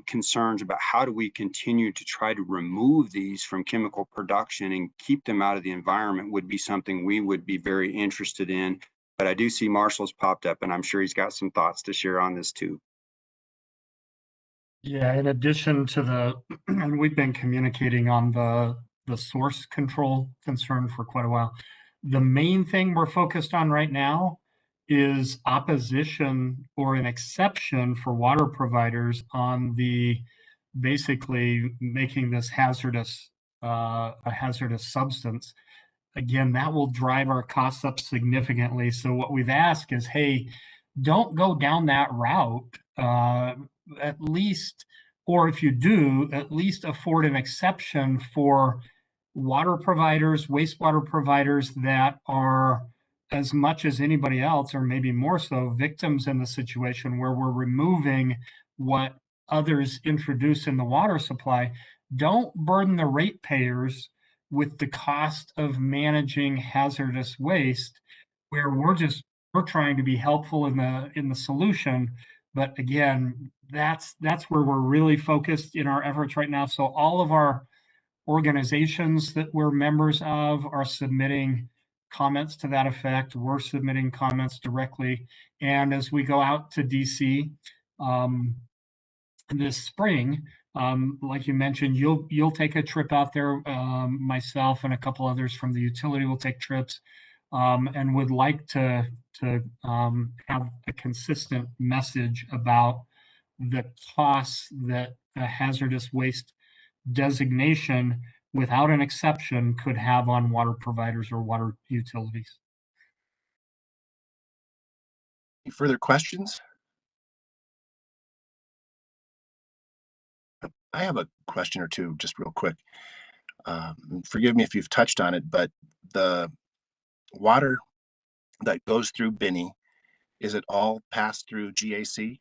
concerns about how do we continue to try to remove these from chemical production and keep them out of the environment would be something we would be very interested in. But I do see Marshall's popped up, and I'm sure he's got some thoughts to share on this too. Yeah, in addition to and we've been communicating on the source control concern for quite a while. The main thing we're focused on right now is opposition or an exception for water providers on the basically making this hazardous, a hazardous substance. Again, that will drive our costs up significantly. So what we've asked is, hey, don't go down that route. At least, or if you do, at least afford an exception for water providers, wastewater providers that are as much as anybody else, or maybe more so, victims in the situation where we're removing what others introduce in the water supply. Don't burden the ratepayers with the cost of managing hazardous waste, where we're trying to be helpful in the solution. But again, that's where we're really focused in our efforts right now. So all of our organizations that we're members of are submitting comments to that effect. We're submitting comments directly. And as we go out to DC this spring, like you mentioned, you'll take a trip out there. Myself and a couple others from the utility will take trips, and would like to have a consistent message about the costs that a hazardous waste designation without an exception could have on water providers or water utilities. Any further questions? I have a question or two, just real quick. Forgive me if you've touched on it, but the water that goes through Binney, is it all passed through GAC?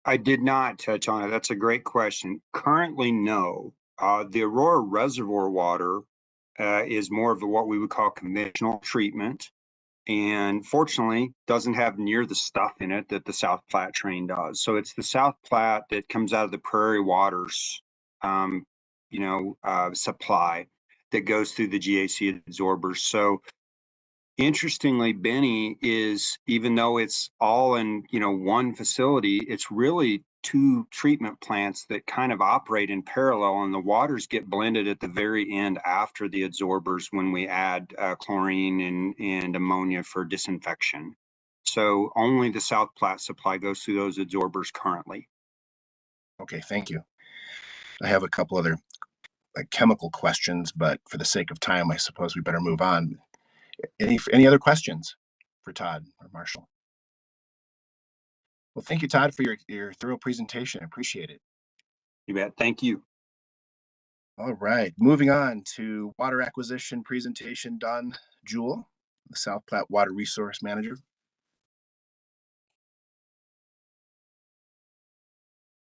I did not touch on it. That's a great question. Currently, no. The Aurora Reservoir water is more of what we would call conventional treatment, and fortunately doesn't have near the stuff in it that the South Platte train does. So it's the South Platte that comes out of the Prairie Waters, supply that goes through the GAC absorbers. So interestingly, Benny is, even though it's all in, one facility, it's really two treatment plants that kind of operate in parallel, and the waters get blended at the very end after the absorbers when we add chlorine and ammonia for disinfection. So only the South Platte supply goes through those absorbers currently. Okay, thank you. I have a couple other chemical questions, but for the sake of time, I suppose we better move on. Any other questions for Todd or Marshall? Well, thank you, Todd, for your thorough presentation. I appreciate it. You bet. Thank you. All right, moving on to water acquisition presentation. Don Jewell, the South Platte Water Resource Manager.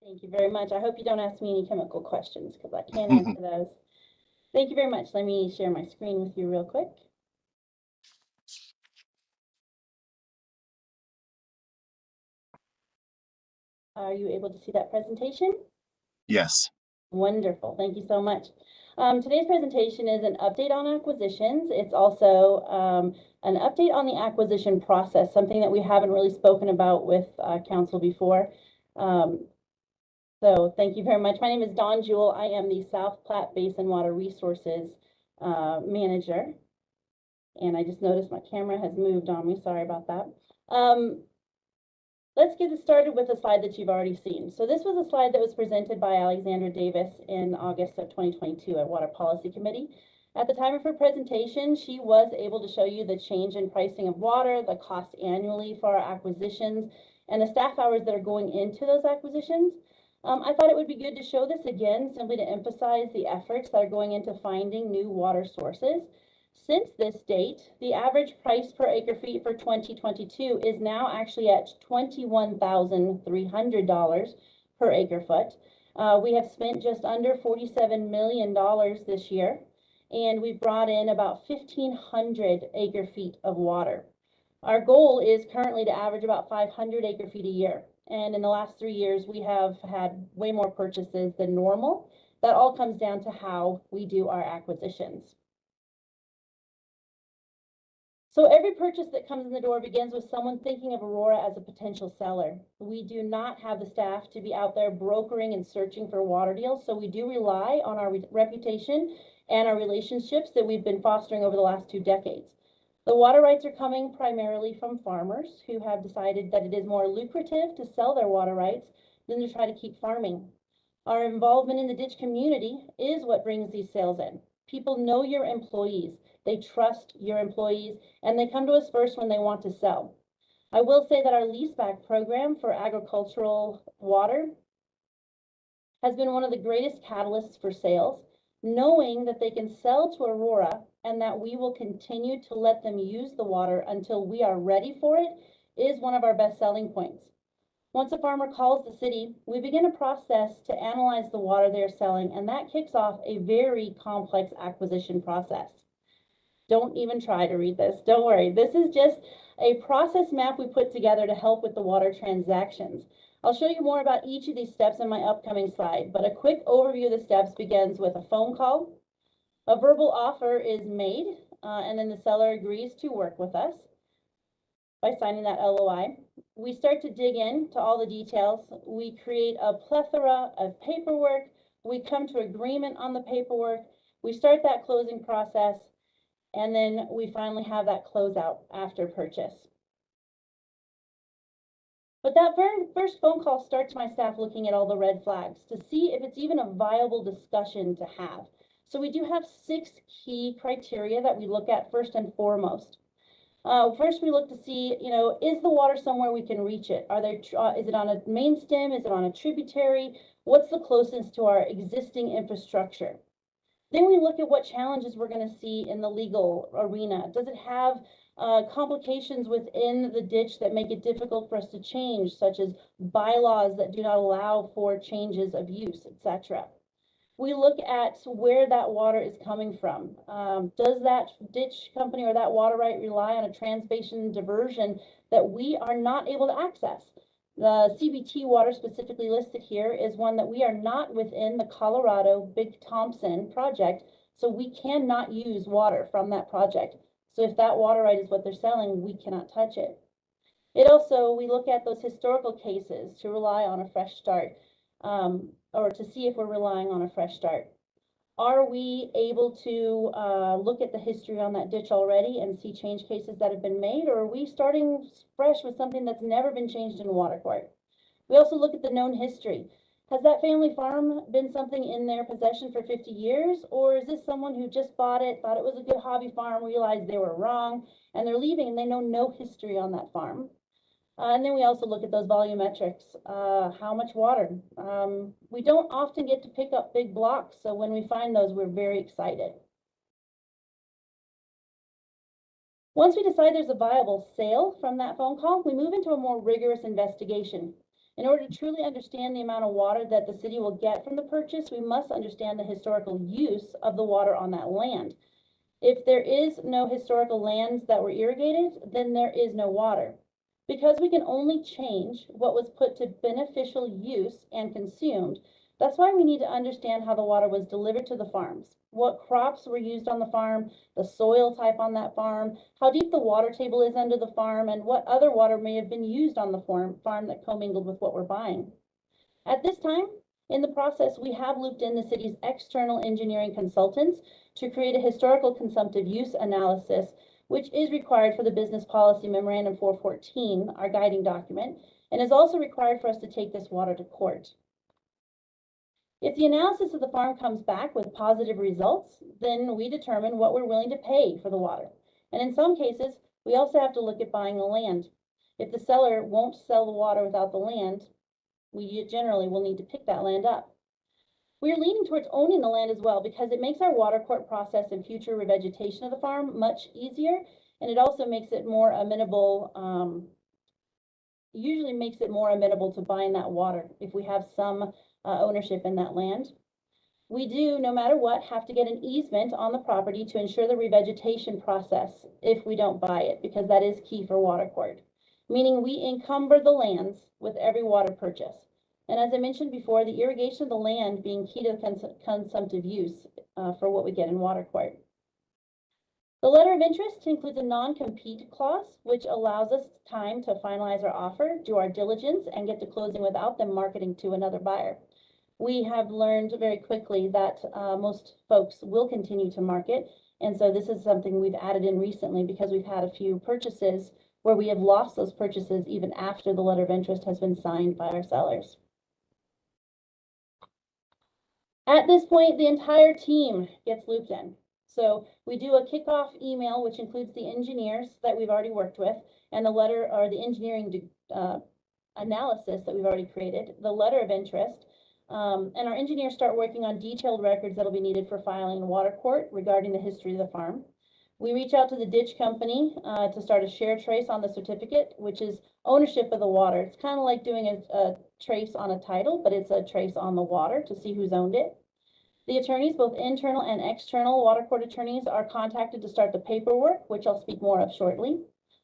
Thank you very much. I hope you don't ask me any chemical questions because I can't answer those. Thank you very much. Let me share my screen with you real quick. Are you able to see that presentation? Yes. Wonderful. Thank you so much. Today's presentation is an update on acquisitions. It's also an update on the acquisition process, something that we haven't really spoken about with council before. So thank you very much. My name is Dawn Jewell. I am the South Platte Basin Water Resources Manager. And I just noticed my camera has moved on me. Sorry about that. Let's get started with a slide that you've already seen. So this was a slide that was presented by Alexandra Davis in August of 2022 at Water Policy Committee. At the time of her presentation, she was able to show you the change in pricing of water, the cost annually for our acquisitions, and the staff hours that are going into those acquisitions. I thought it would be good to show this again, simply to emphasize the efforts that are going into finding new water sources. Since this date, the average price per acre feet for 2022 is now actually at $21,300 per acre foot. We have spent just under $47 million this year, and we've brought in about 1,500 acre feet of water. Our goal is currently to average about 500 acre feet a year. And in the last 3 years, we have had way more purchases than normal. That all comes down to how we do our acquisitions. So every purchase that comes in the door begins with someone thinking of Aurora as a potential seller. We do not have the staff to be out there brokering and searching for water deals, so we do rely on our reputation and our relationships that we've been fostering over the last 2 decades. The water rights are coming primarily from farmers who have decided that it is more lucrative to sell their water rights than to try to keep farming. Our involvement in the ditch community is what brings these sales in. People know your employees, they trust your employees, and they come to us first when they want to sell. I will say that our leaseback program for agricultural water has been one of the greatest catalysts for sales. Knowing that they can sell to Aurora and that we will continue to let them use the water until we are ready for it is one of our best selling points. Once a farmer calls the city, we begin a process to analyze the water they're selling, and that kicks off a very complex acquisition process. Don't even try to read this. Don't worry. This is just a process map we put together to help with the water transactions. I'll show you more about each of these steps in my upcoming slide, but a quick overview of the steps begins with a phone call. A verbal offer is made, and then the seller agrees to work with us by signing that LOI. We start to dig into all the details. We create a plethora of paperwork. We come to agreement on the paperwork. We start that closing process, and then we finally have that closeout after purchase. But that very first phone call starts my staff looking at all the red flags to see if it's even a viable discussion to have. So we do have 6 key criteria that we look at first and foremost. First, we look to see, is the water somewhere we can reach it? Is it on a main stem? Is it on a tributary? What's the closest to our existing infrastructure? Then we look at what challenges we're going to see in the legal arena. Does it have complications within the ditch that make it difficult for us to change, such as bylaws that do not allow for changes of use, etc.? We look at where that water is coming from. Does that ditch company or that water right rely on a trans-basin diversion that we are not able to access? The CBT water specifically listed here is one that we are not within the Colorado Big Thompson project, so we cannot use water from that project. So if that water right is what they're selling, we cannot touch it. We look at those historical cases to rely on a fresh start. Or to see if we're relying on a fresh start. Are we able to look at the history on that ditch already and see change cases that have been made, or are we starting fresh with something that's never been changed in water court? We also look at the known history. Has that family farm been something in their possession for 50 years, or is this someone who just bought it, thought it was a good hobby farm, realized they were wrong, and they're leaving and they know no history on that farm? And then we also look at those volumetrics. How much water? We don't often get to pick up big blocks, so when we find those, we're very excited. Once we decide there's a viable sale from that phone call, we move into a more rigorous investigation. In order to truly understand the amount of water that the city will get from the purchase, we must understand the historical use of the water on that land. If there is no historical lands that were irrigated, then there is no water. Because we can only change what was put to beneficial use and consumed, that's why we need to understand how the water was delivered to the farms, what crops were used on the farm, the soil type on that farm, how deep the water table is under the farm, and what other water may have been used on the farm that commingled with what we're buying. At this time, in the process, we have looped in the city's external engineering consultants to create a historical consumptive use analysis, which is required for the Business Policy Memorandum 414, our guiding document, and is also required for us to take this water to court. If the analysis of the farm comes back with positive results, then we determine what we're willing to pay for the water. And in some cases, we also have to look at buying the land. If the seller won't sell the water without the land, we generally will need to pick that land up. We're leaning towards owning the land as well because it makes our water court process and future revegetation of the farm much easier, and it also makes it more amenable, usually makes it more amenable to buying that water if we have some ownership in that land. We do, no matter what, have to get an easement on the property to ensure the revegetation process if we don't buy it, because that is key for water court, meaning we encumber the lands with every water purchase. And as I mentioned before, the irrigation of the land being key to consumptive use for what we get in water court. The letter of interest includes a non-compete clause, which allows us time to finalize our offer, do our diligence, and get to closing without them marketing to another buyer. We have learned very quickly that most folks will continue to market. And so this is something we've added in recently because we've had a few purchases where we have lost those purchases even after the letter of interest has been signed by our sellers. At this point, the entire team gets looped in. So we do a kickoff email, which includes the engineers that we've already worked with, and the letter or the engineering analysis that we've already created, the letter of interest, and our engineers start working on detailed records that'll be needed for filing in water court regarding the history of the farm. We reach out to the ditch company to start a share trace on the certificate, which is ownership of the water. It's kind of like doing a trace on a title, but it's a trace on the water to see who's owned it. The attorneys, both internal and external water court attorneys, are contacted to start the paperwork, which I'll speak more of shortly.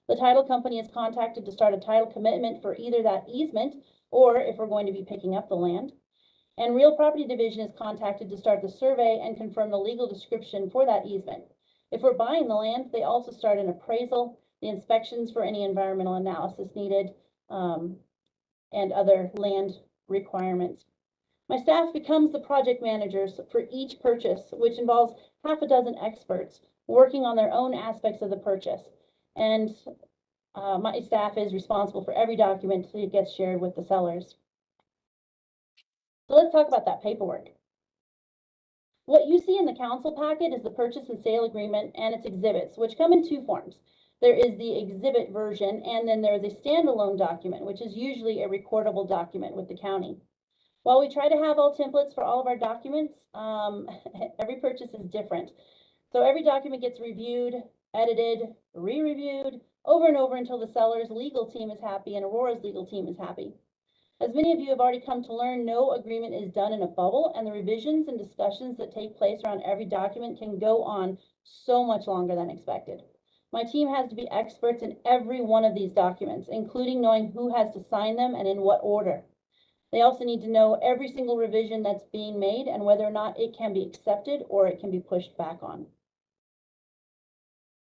The title company is contacted to start a title commitment for either that easement or if we're going to be picking up the land. And Real Property Division is contacted to start the survey and confirm the legal description for that easement. If we're buying the land, they also start an appraisal, the inspections for any environmental analysis needed, and other land requirements. My staff becomes the project managers for each purchase, which involves half a dozen experts working on their own aspects of the purchase. And my staff is responsible for every document that gets shared with the sellers. So let's talk about that paperwork. What you see in the council packet is the purchase and sale agreement and its exhibits, which come in two forms. There is the exhibit version, and then there is a standalone document, which is usually a recordable document with the county. While we try to have all templates for all of our documents, every purchase is different. So every document gets reviewed, edited, re-reviewed over and over until the seller's legal team is happy and Aurora's legal team is happy. As many of you have already come to learn, no agreement is done in a bubble, and the revisions and discussions that take place around every document can go on so much longer than expected. My team has to be experts in every one of these documents, including knowing who has to sign them and in what order. They also need to know every single revision that's being made and whether or not it can be accepted or it can be pushed back on.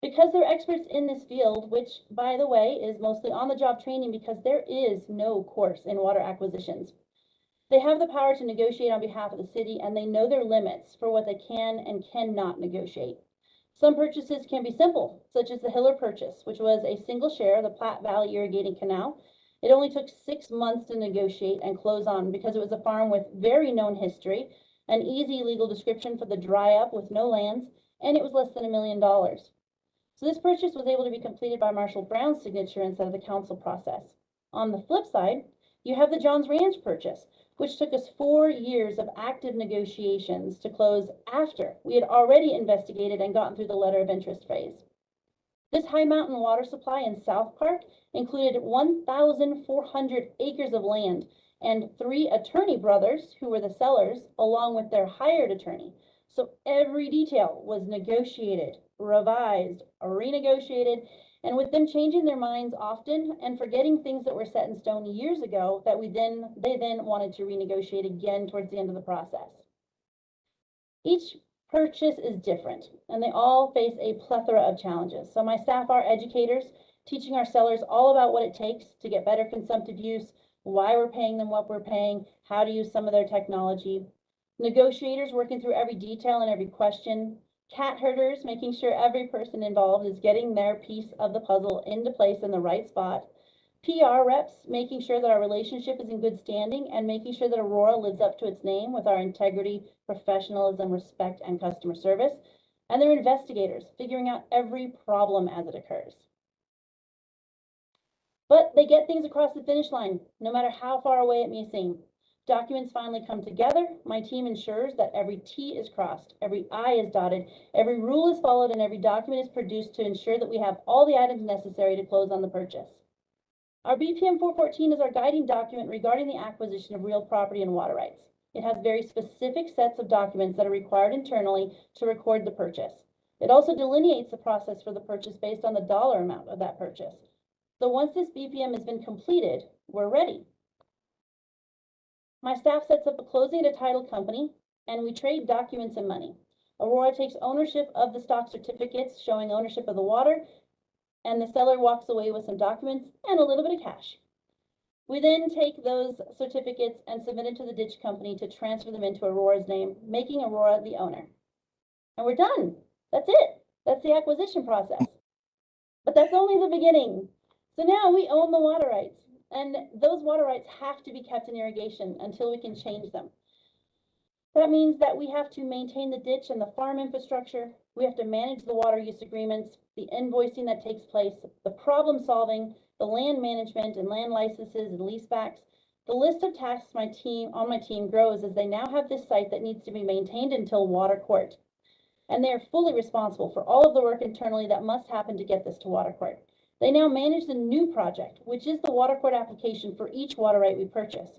Because they're experts in this field, which, by the way, is mostly on-the-job training because there is no course in water acquisitions, they have the power to negotiate on behalf of the city, and they know their limits for what they can and cannot negotiate. Some purchases can be simple, such as the Hiller purchase, which was a single share of the Platte Valley Irrigating Canal. It only took 6 months to negotiate and close on because it was a farm with very known history, an easy legal description for the dry up with no lands, and it was less than $1 million. So this purchase was able to be completed by Marshall Brown's signature instead of the council process. On the flip side, you have the Johns Ranch purchase, which took us 4 years of active negotiations to close after we had already investigated and gotten through the letter of interest phase. This high mountain water supply in South Park included 1,400 acres of land and 3 attorney brothers who were the sellers along with their hired attorney. So every detail was negotiated, revised, renegotiated, and with them changing their minds often and forgetting things that were set in stone years ago that they then wanted to renegotiate again towards the end of the process. Each purchase is different, and they all face a plethora of challenges. So my staff are educators, teaching our sellers all about what it takes to get better consumptive use, why we're paying them what we're paying, how to use some of their technology. Negotiators working through every detail and every question. Cat herders making sure every person involved is getting their piece of the puzzle into place in the right spot. PR reps making sure that our relationship is in good standing and making sure that Aurora lives up to its name with our integrity, professionalism, respect, and customer service. And they're investigators figuring out every problem as it occurs. But they get things across the finish line, no matter how far away it may seem. Documents finally come together. My team ensures that every T is crossed, every I is dotted, every rule is followed, and every document is produced to ensure that we have all the items necessary to close on the purchase. Our BPM 414 is our guiding document regarding the acquisition of real property and water rights. It has very specific sets of documents that are required internally to record the purchase. It also delineates the process for the purchase based on the dollar amount of that purchase. So once this BPM has been completed, we're ready. My staff sets up a closing at a title company, and we trade documents and money. Aurora takes ownership of the stock certificates showing ownership of the water, and the seller walks away with some documents and a little bit of cash. We then take those certificates and submit it to the ditch company to transfer them into Aurora's name, making Aurora the owner. And we're done. That's it. That's the acquisition process. But that's only the beginning. So now we own the water rights, and those water rights have to be kept in irrigation until we can change them. That means that we have to maintain the ditch and the farm infrastructure. We have to manage the water use agreements, the invoicing that takes place, the problem solving, the land management and land licenses and leasebacks. The list of tasks on my team grows as they now have this site that needs to be maintained until water court. And they are fully responsible for all of the work internally that must happen to get this to water court. They now manage the new project, which is the water court application for each water right we purchase.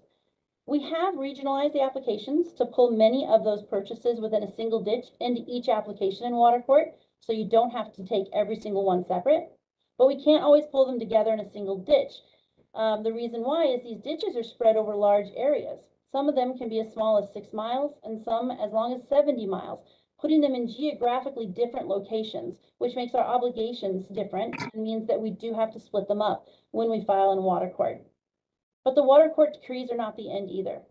We have regionalized the applications to pull many of those purchases within a single ditch into each application in water court, so you don't have to take every single one separate. But we can't always pull them together in a single ditch. The reason why is these ditches are spread over large areas. Some of them can be as small as 6 miles and some as long as 70 miles, putting them in geographically different locations, which makes our obligations different and means that we do have to split them up when we file in water court. But the water court decrees are not the end either.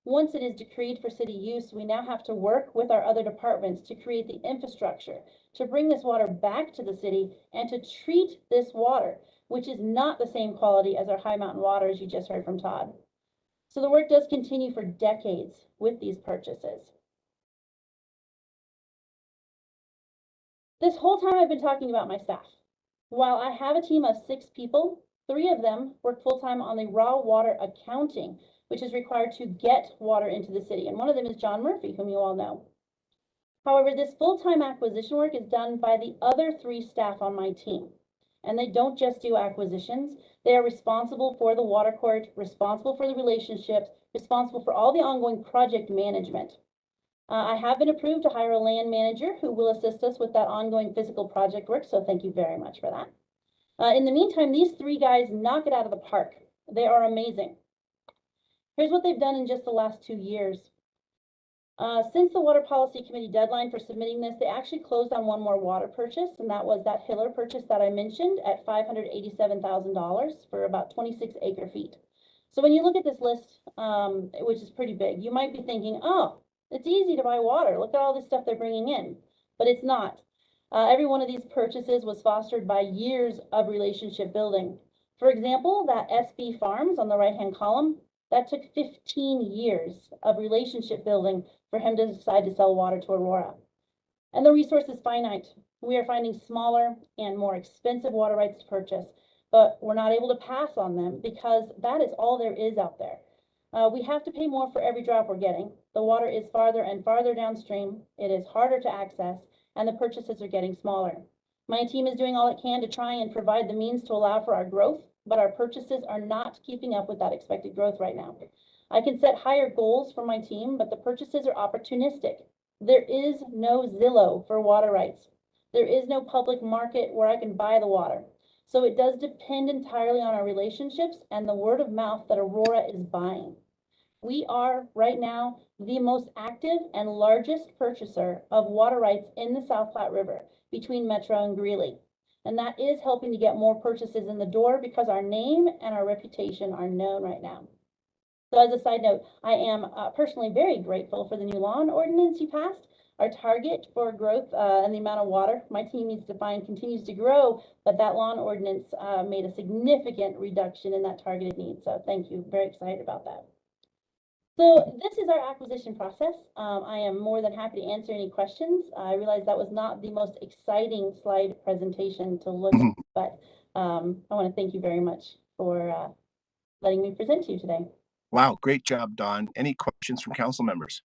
Once it is decreed for city use, we now have to work with our other departments to create the infrastructure to bring this water back to the city and to treat this water, which is not the same quality as our high mountain water, as you just heard from Todd. So the work does continue for decades with these purchases. This whole time I've been talking about my staff. While I have a team of 6 people, 3 of them work full-time on the raw water accounting, which is required to get water into the city. And one of them is John Murphy, whom you all know. However, this full-time acquisition work is done by the other 3 staff on my team. And they don't just do acquisitions. They are responsible for the water court, responsible for the relationships, responsible for all the ongoing project management. I have been approved to hire a land manager who will assist us with that ongoing physical project work, so thank you very much for that. In the meantime, these 3 guys knock it out of the park. They are amazing. Here's what they've done in just the last 2 years. Since the Water Policy Committee deadline for submitting this, they actually closed on one more water purchase, and that was that Hiller purchase that I mentioned at $587,000 for about 26 acre feet. So when you look at this list, which is pretty big, you might be thinking, oh, it's easy to buy water. Look at all this stuff they're bringing in, but it's not. Every one of these purchases was fostered by years of relationship building. For example, that SB Farms on the right-hand column, that took 15 years of relationship building for him to decide to sell water to Aurora. And the resource is finite. We are finding smaller and more expensive water rights to purchase, but we're not able to pass on them because that is all there is out there. We have to pay more for every drop we're getting. The water is farther and farther downstream. It is harder to access, and the purchases are getting smaller. My team is doing all it can to try and provide the means to allow for our growth, but our purchases are not keeping up with that expected growth right now. I can set higher goals for my team, but the purchases are opportunistic. There is no Zillow for water rights. There is no public market where I can buy the water. So it does depend entirely on our relationships and the word of mouth that Aurora is buying. We are right now the most active and largest purchaser of water rights in the South Platte River between Metro and Greeley. And that is helping to get more purchases in the door because our name and our reputation are known right now. So as a side note, I am personally very grateful for the new lawn ordinance you passed. Our target for growth and the amount of water my team needs to find continues to grow, but that lawn ordinance made a significant reduction in that targeted need. So thank you, very excited about that. So this is our acquisition process. I am more than happy to answer any questions. I realize that was not the most exciting slide presentation to look at, but I want to thank you very much for letting me present to you today. Wow, great job, Dawn. Any questions from council members?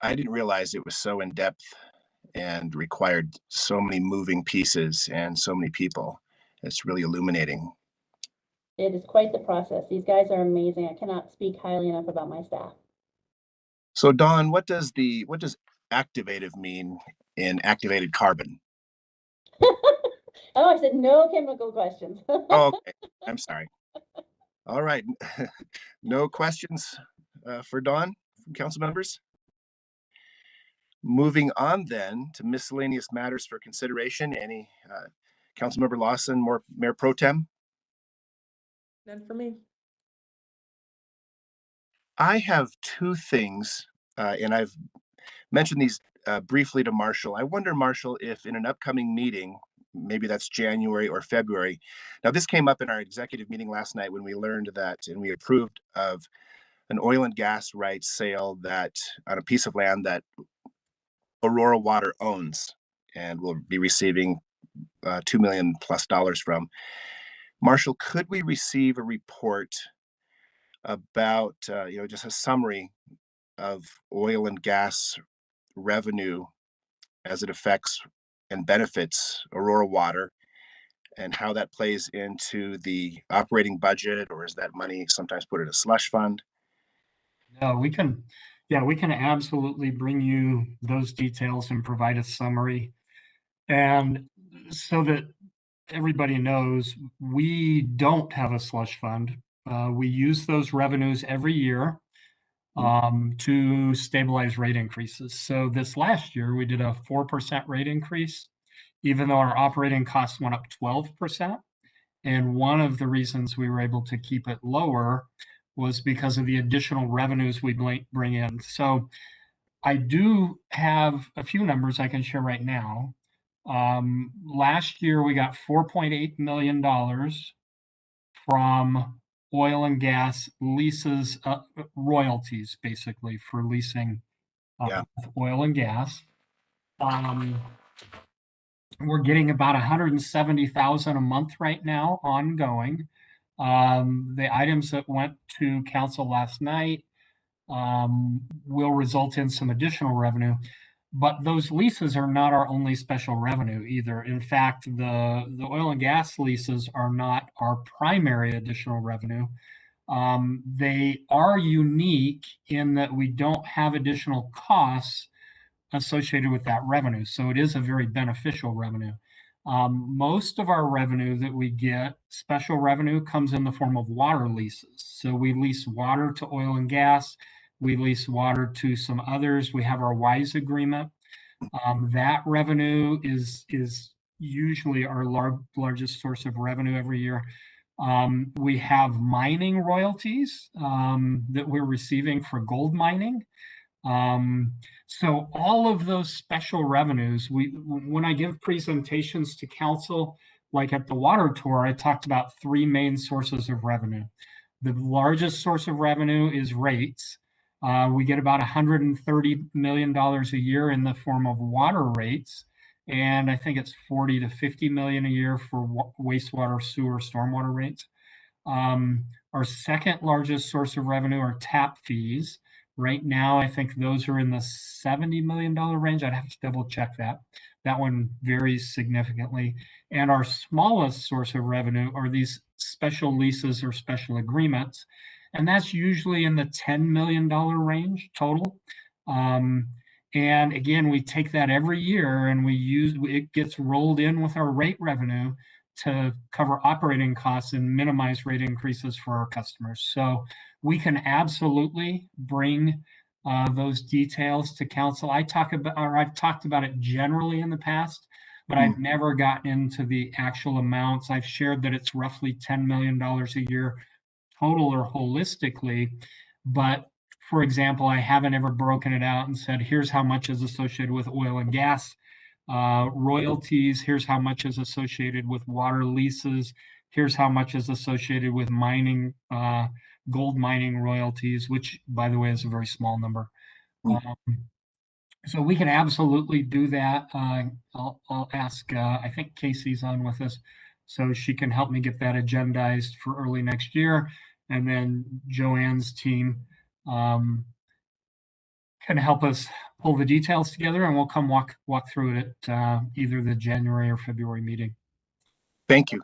I didn't realize it was so in-depth and required so many moving pieces and so many people. It's really illuminating. It is quite the process. These guys are amazing. I cannot speak highly enough about my staff. So Dawn, what does activative mean in activated carbon? Oh, I said no chemical questions. Oh, okay. I'm sorry. All right. No questions for Dawn from council members? Moving on then to miscellaneous matters for consideration. Any Councilmember Lawson, Mayor Pro Tem? None for me. I have two things, and I've mentioned these briefly to Marshall. I wonder, Marshall, if in an upcoming meeting, maybe that's January or February. Now, this came up in our executive meeting last night when we learned that, and we approved of an oil and gas rights sale that on a piece of land that Aurora Water owns and will be receiving $2 million plus from. Marshall, could we receive a report about, just a summary of oil and gas revenue as it affects and benefits Aurora Water, and how that plays into the operating budget, or is that money sometimes put in a slush fund? No, we can absolutely bring you those details and provide a summary. And so that everybody knows, we don't have a slush fund. We use those revenues every year to stabilize rate increases. So this last year, we did a 4% rate increase, even though our operating costs went up 12%. And one of the reasons we were able to keep it lower was because of the additional revenues we bring in. So I do have a few numbers I can share right now. Last year, we got $4.8 million from oil and gas leases, royalties, basically, for leasing oil and gas. We're getting about 170,000 a month right now, ongoing. The items that went to council last night will result in some additional revenue, but those leases are not our only special revenue either. In fact, the oil and gas leases are not our primary additional revenue. They are unique in that we don't have additional costs associated with that revenue. So it is a very beneficial revenue. Most of our revenue that we get, special revenue, comes in the form of water leases. So we lease water to oil and gas. We lease water to some others. We have our WISE agreement. That revenue is usually our largest source of revenue every year. We have mining royalties that we're receiving for gold mining. So all of those special revenues, when I give presentations to council, like at the water tour, I talked about three main sources of revenue. The largest source of revenue is rates. We get about $130 million a year in the form of water rates. And I think it's 40 to 50 million a year for wastewater, sewer, stormwater rates. Our second largest source of revenue are tap fees. Right now, I think those are in the $70 million range. I'd have to double check that. That one varies significantly. And our smallest source of revenue are these special leases or special agreements. And that's usually in the $10 million range total. And again, we take that every year and it gets rolled in with our rate revenue to cover operating costs and minimize rate increases for our customers. So we can absolutely bring those details to council. I've talked about it generally in the past, but I've never gotten into the actual amounts. I've shared that it's roughly $10 million a year total or holistically, but for example, I haven't ever broken it out and said, here's how much is associated with oil and gas royalties, here's how much is associated with water leases, here's how much is associated with mining, gold mining royalties, which, by the way, is a very small number. So we can absolutely do that. I'll ask, I think Casey's on with us, so she can help me get that agendized for early next year. And then Joanne's team can help us pull the details together, and we'll come walk through it at either the January or February meeting. Thank you.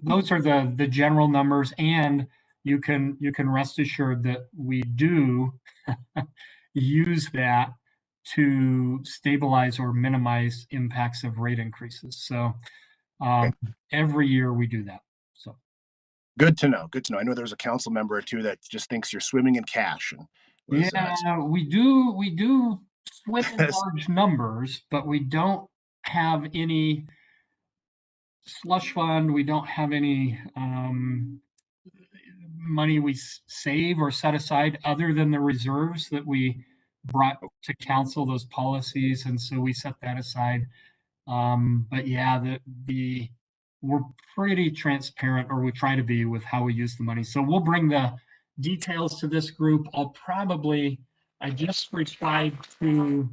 Those are the general numbers, and you can rest assured that we do use that to stabilize or minimize impacts of rate increases. So every year we do that. So good to know. Good to know. I know there's a council member or two that just thinks you're swimming in cash, and What is that? Yeah, we do swim in large numbers, but we don't have any slush fund. We don't have any money we save or set aside other than the reserves that we brought to council, those policies, and so we set that aside. But yeah, we're pretty transparent, or we try to be, with how we use the money. So we'll bring the details to this group. I just replied to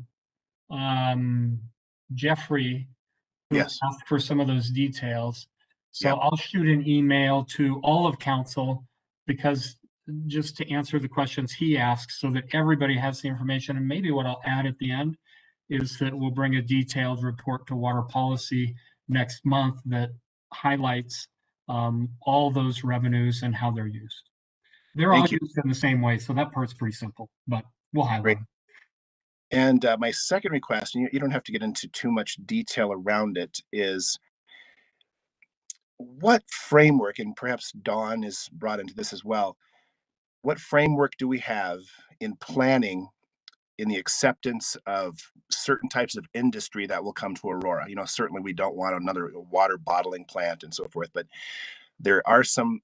Jeffrey, who Yes. asked for some of those details. So Yep. I'll shoot an email to all of council, because just to answer the questions he asks, so that everybody has the information. And maybe what I'll add at the end is that we'll bring a detailed report to water policy next month that highlights all those revenues and how they're used. They're all Thank you. used in the same way, so that part's pretty simple, but we'll highlight them. And my second request, and you don't have to get into too much detail around it, is what framework, and perhaps Dawn is brought into this as well, what framework do we have in planning in the acceptance of certain types of industry that will come to Aurora? You know, certainly we don't want another water bottling plant and so forth, but there are some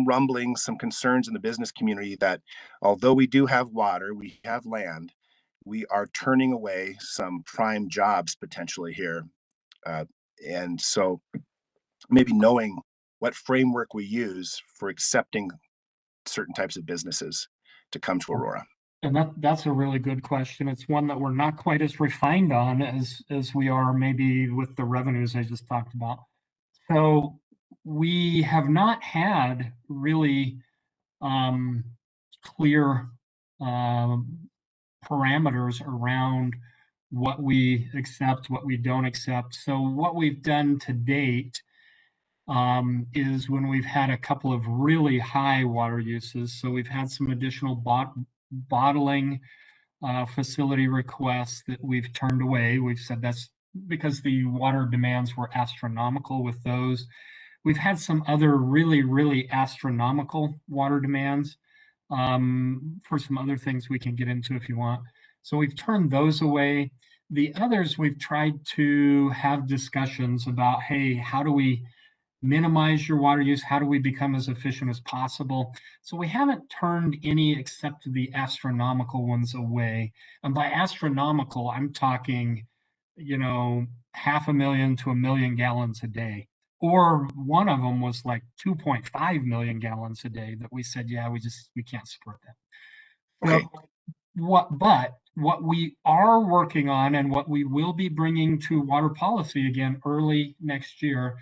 rumblings, some concerns in the business community that although we do have water, we have land, we are turning away some prime jobs potentially here. And so maybe knowing what framework we use for accepting certain types of businesses to come to Aurora. And that's a really good question. It's one that we're not quite as refined on as we are maybe with the revenues I just talked about. So we have not had really clear parameters around what we accept, what we don't accept. So what we've done to date is when we've had a couple of really high water uses. So we've had some additional bottling facility requests that we've turned away. We've said that's because the water demands were astronomical with those. We've had some other really, really astronomical water demands for some other things we can get into if you want. So we've turned those away. The others, we've tried to have discussions about, hey, how do we minimize your water use? How do we become as efficient as possible? So we haven't turned any except the astronomical ones away. And by astronomical, I'm talking, 500,000 to 1 million gallons a day. Or one of them was like 2.5 million gallons a day that we said, yeah, we can't support that. Okay. So what we are working on, and what we will be bringing to water policy again early next year,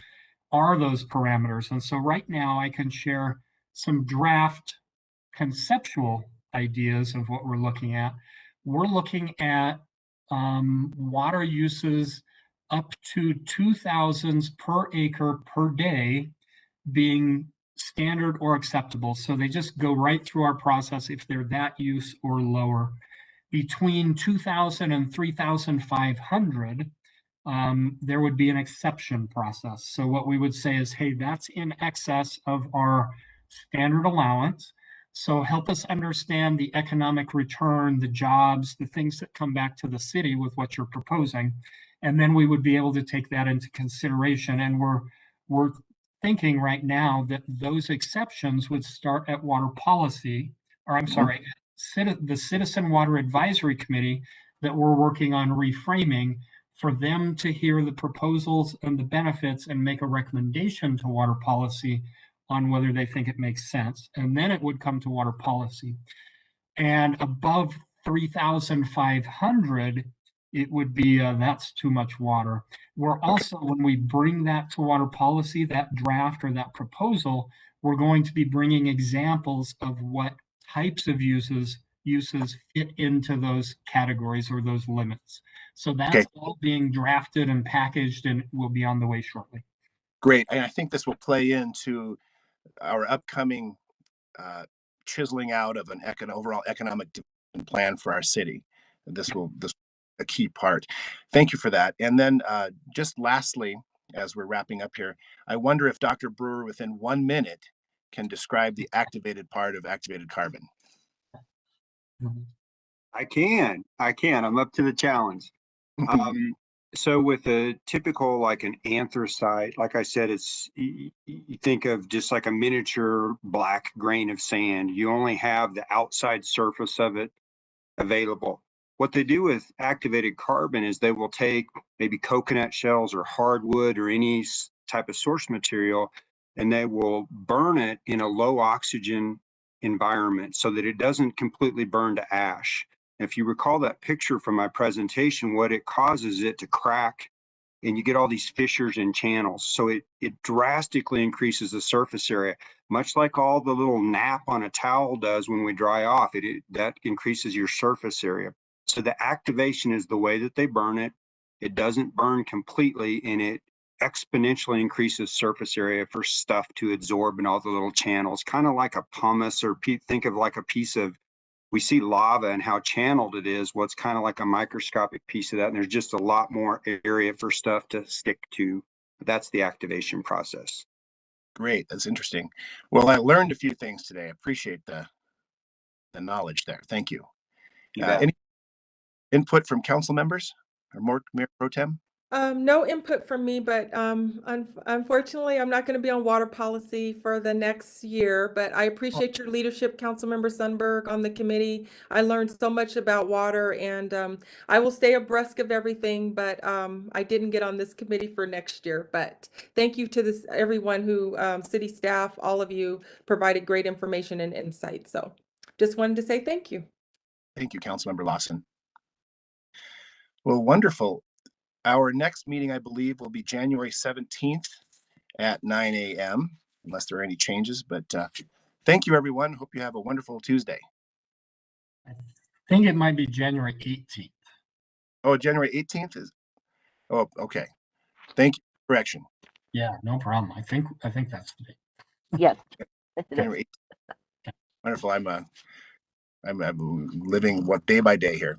are those parameters. And so right now I can share some draft conceptual ideas of what we're looking at. We're looking at water uses up to 2,000 per acre per day being standard or acceptable. So they just go right through our process if they're that use or lower. Between 2,000 and 3,500, there would be an exception process. So what we would say is, hey, that's in excess of our standard allowance. So help us understand the economic return, the jobs, the things that come back to the city with what you're proposing. And then we would be able to take that into consideration. And we're thinking right now that those exceptions would start at water policy, or I'm sorry, the Citizen Water Advisory Committee that we're working on reframing, for them to hear the proposals and the benefits and make a recommendation to water policy on whether they think it makes sense. And then it would come to water policy. And above 3,500, it would be that's too much water. We're also, when we bring that to water policy, that draft or that proposal, we're going to be bringing examples of what types of uses fit into those categories or those limits. So that's all being drafted and packaged and will be on the way shortly. Great. And I think this will play into our upcoming chiseling out of an overall economic development plan for our city. This a key part. Thank you for that. And then just lastly, as we're wrapping up here, I wonder if Dr. Brewer, within 1 minute, can describe the activated part of activated carbon. I can. I'm up to the challenge. So with a typical, like an anthracite, like I said, you think of just like a miniature black grain of sand. You only have the outside surface of it available. What they do with activated carbon is they will take maybe coconut shells or hardwood or any type of source material, and they will burn it in a low oxygen environment so that it doesn't completely burn to ash. If you recall that picture from my presentation, what it causes it to crack and you get all these fissures and channels. So it drastically increases the surface area, much like all the little nap on a towel does when we dry off. That increases your surface area. So the activation is the way that they burn it. It doesn't burn completely, and it exponentially increases surface area for stuff to absorb in all the little channels, kind of like a pumice, or think of like a piece of, we see lava and how channeled it is. What's kind of like a microscopic piece of that. And there's just a lot more area for stuff to stick to. That's the activation process. Great. That's interesting. Well, I learned a few things today. I appreciate the knowledge there. Thank you. Any input from council members or Mayor Pro Tem? No input from me, but unfortunately, I'm not going to be on water policy for the next year, but I appreciate your leadership, Councilmember Sundberg, on the committee. I learned so much about water, and I will stay abreast of everything, but I didn't get on this committee for next year. But thank you to everyone who, city staff, all of you provided great information and insight. So just wanted to say thank you. Thank you, Councilmember Lawson. Well, wonderful. Our next meeting, I believe, will be January 17th at 9 a.m., unless there are any changes. But thank you, everyone. Hope you have a wonderful Tuesday. I think it might be January 18th. Oh, January 18th is? Oh, okay. Thank you for correction. Yeah, no problem. I think that's the date. Yes. January 18th. Wonderful. I'm living day by day here.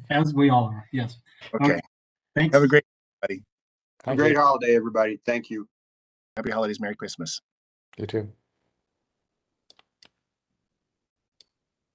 As we all are. Yes. Okay. Thanks. Have a great day, Have a great holiday, everybody. Thank you. Happy holidays. Merry Christmas. You too.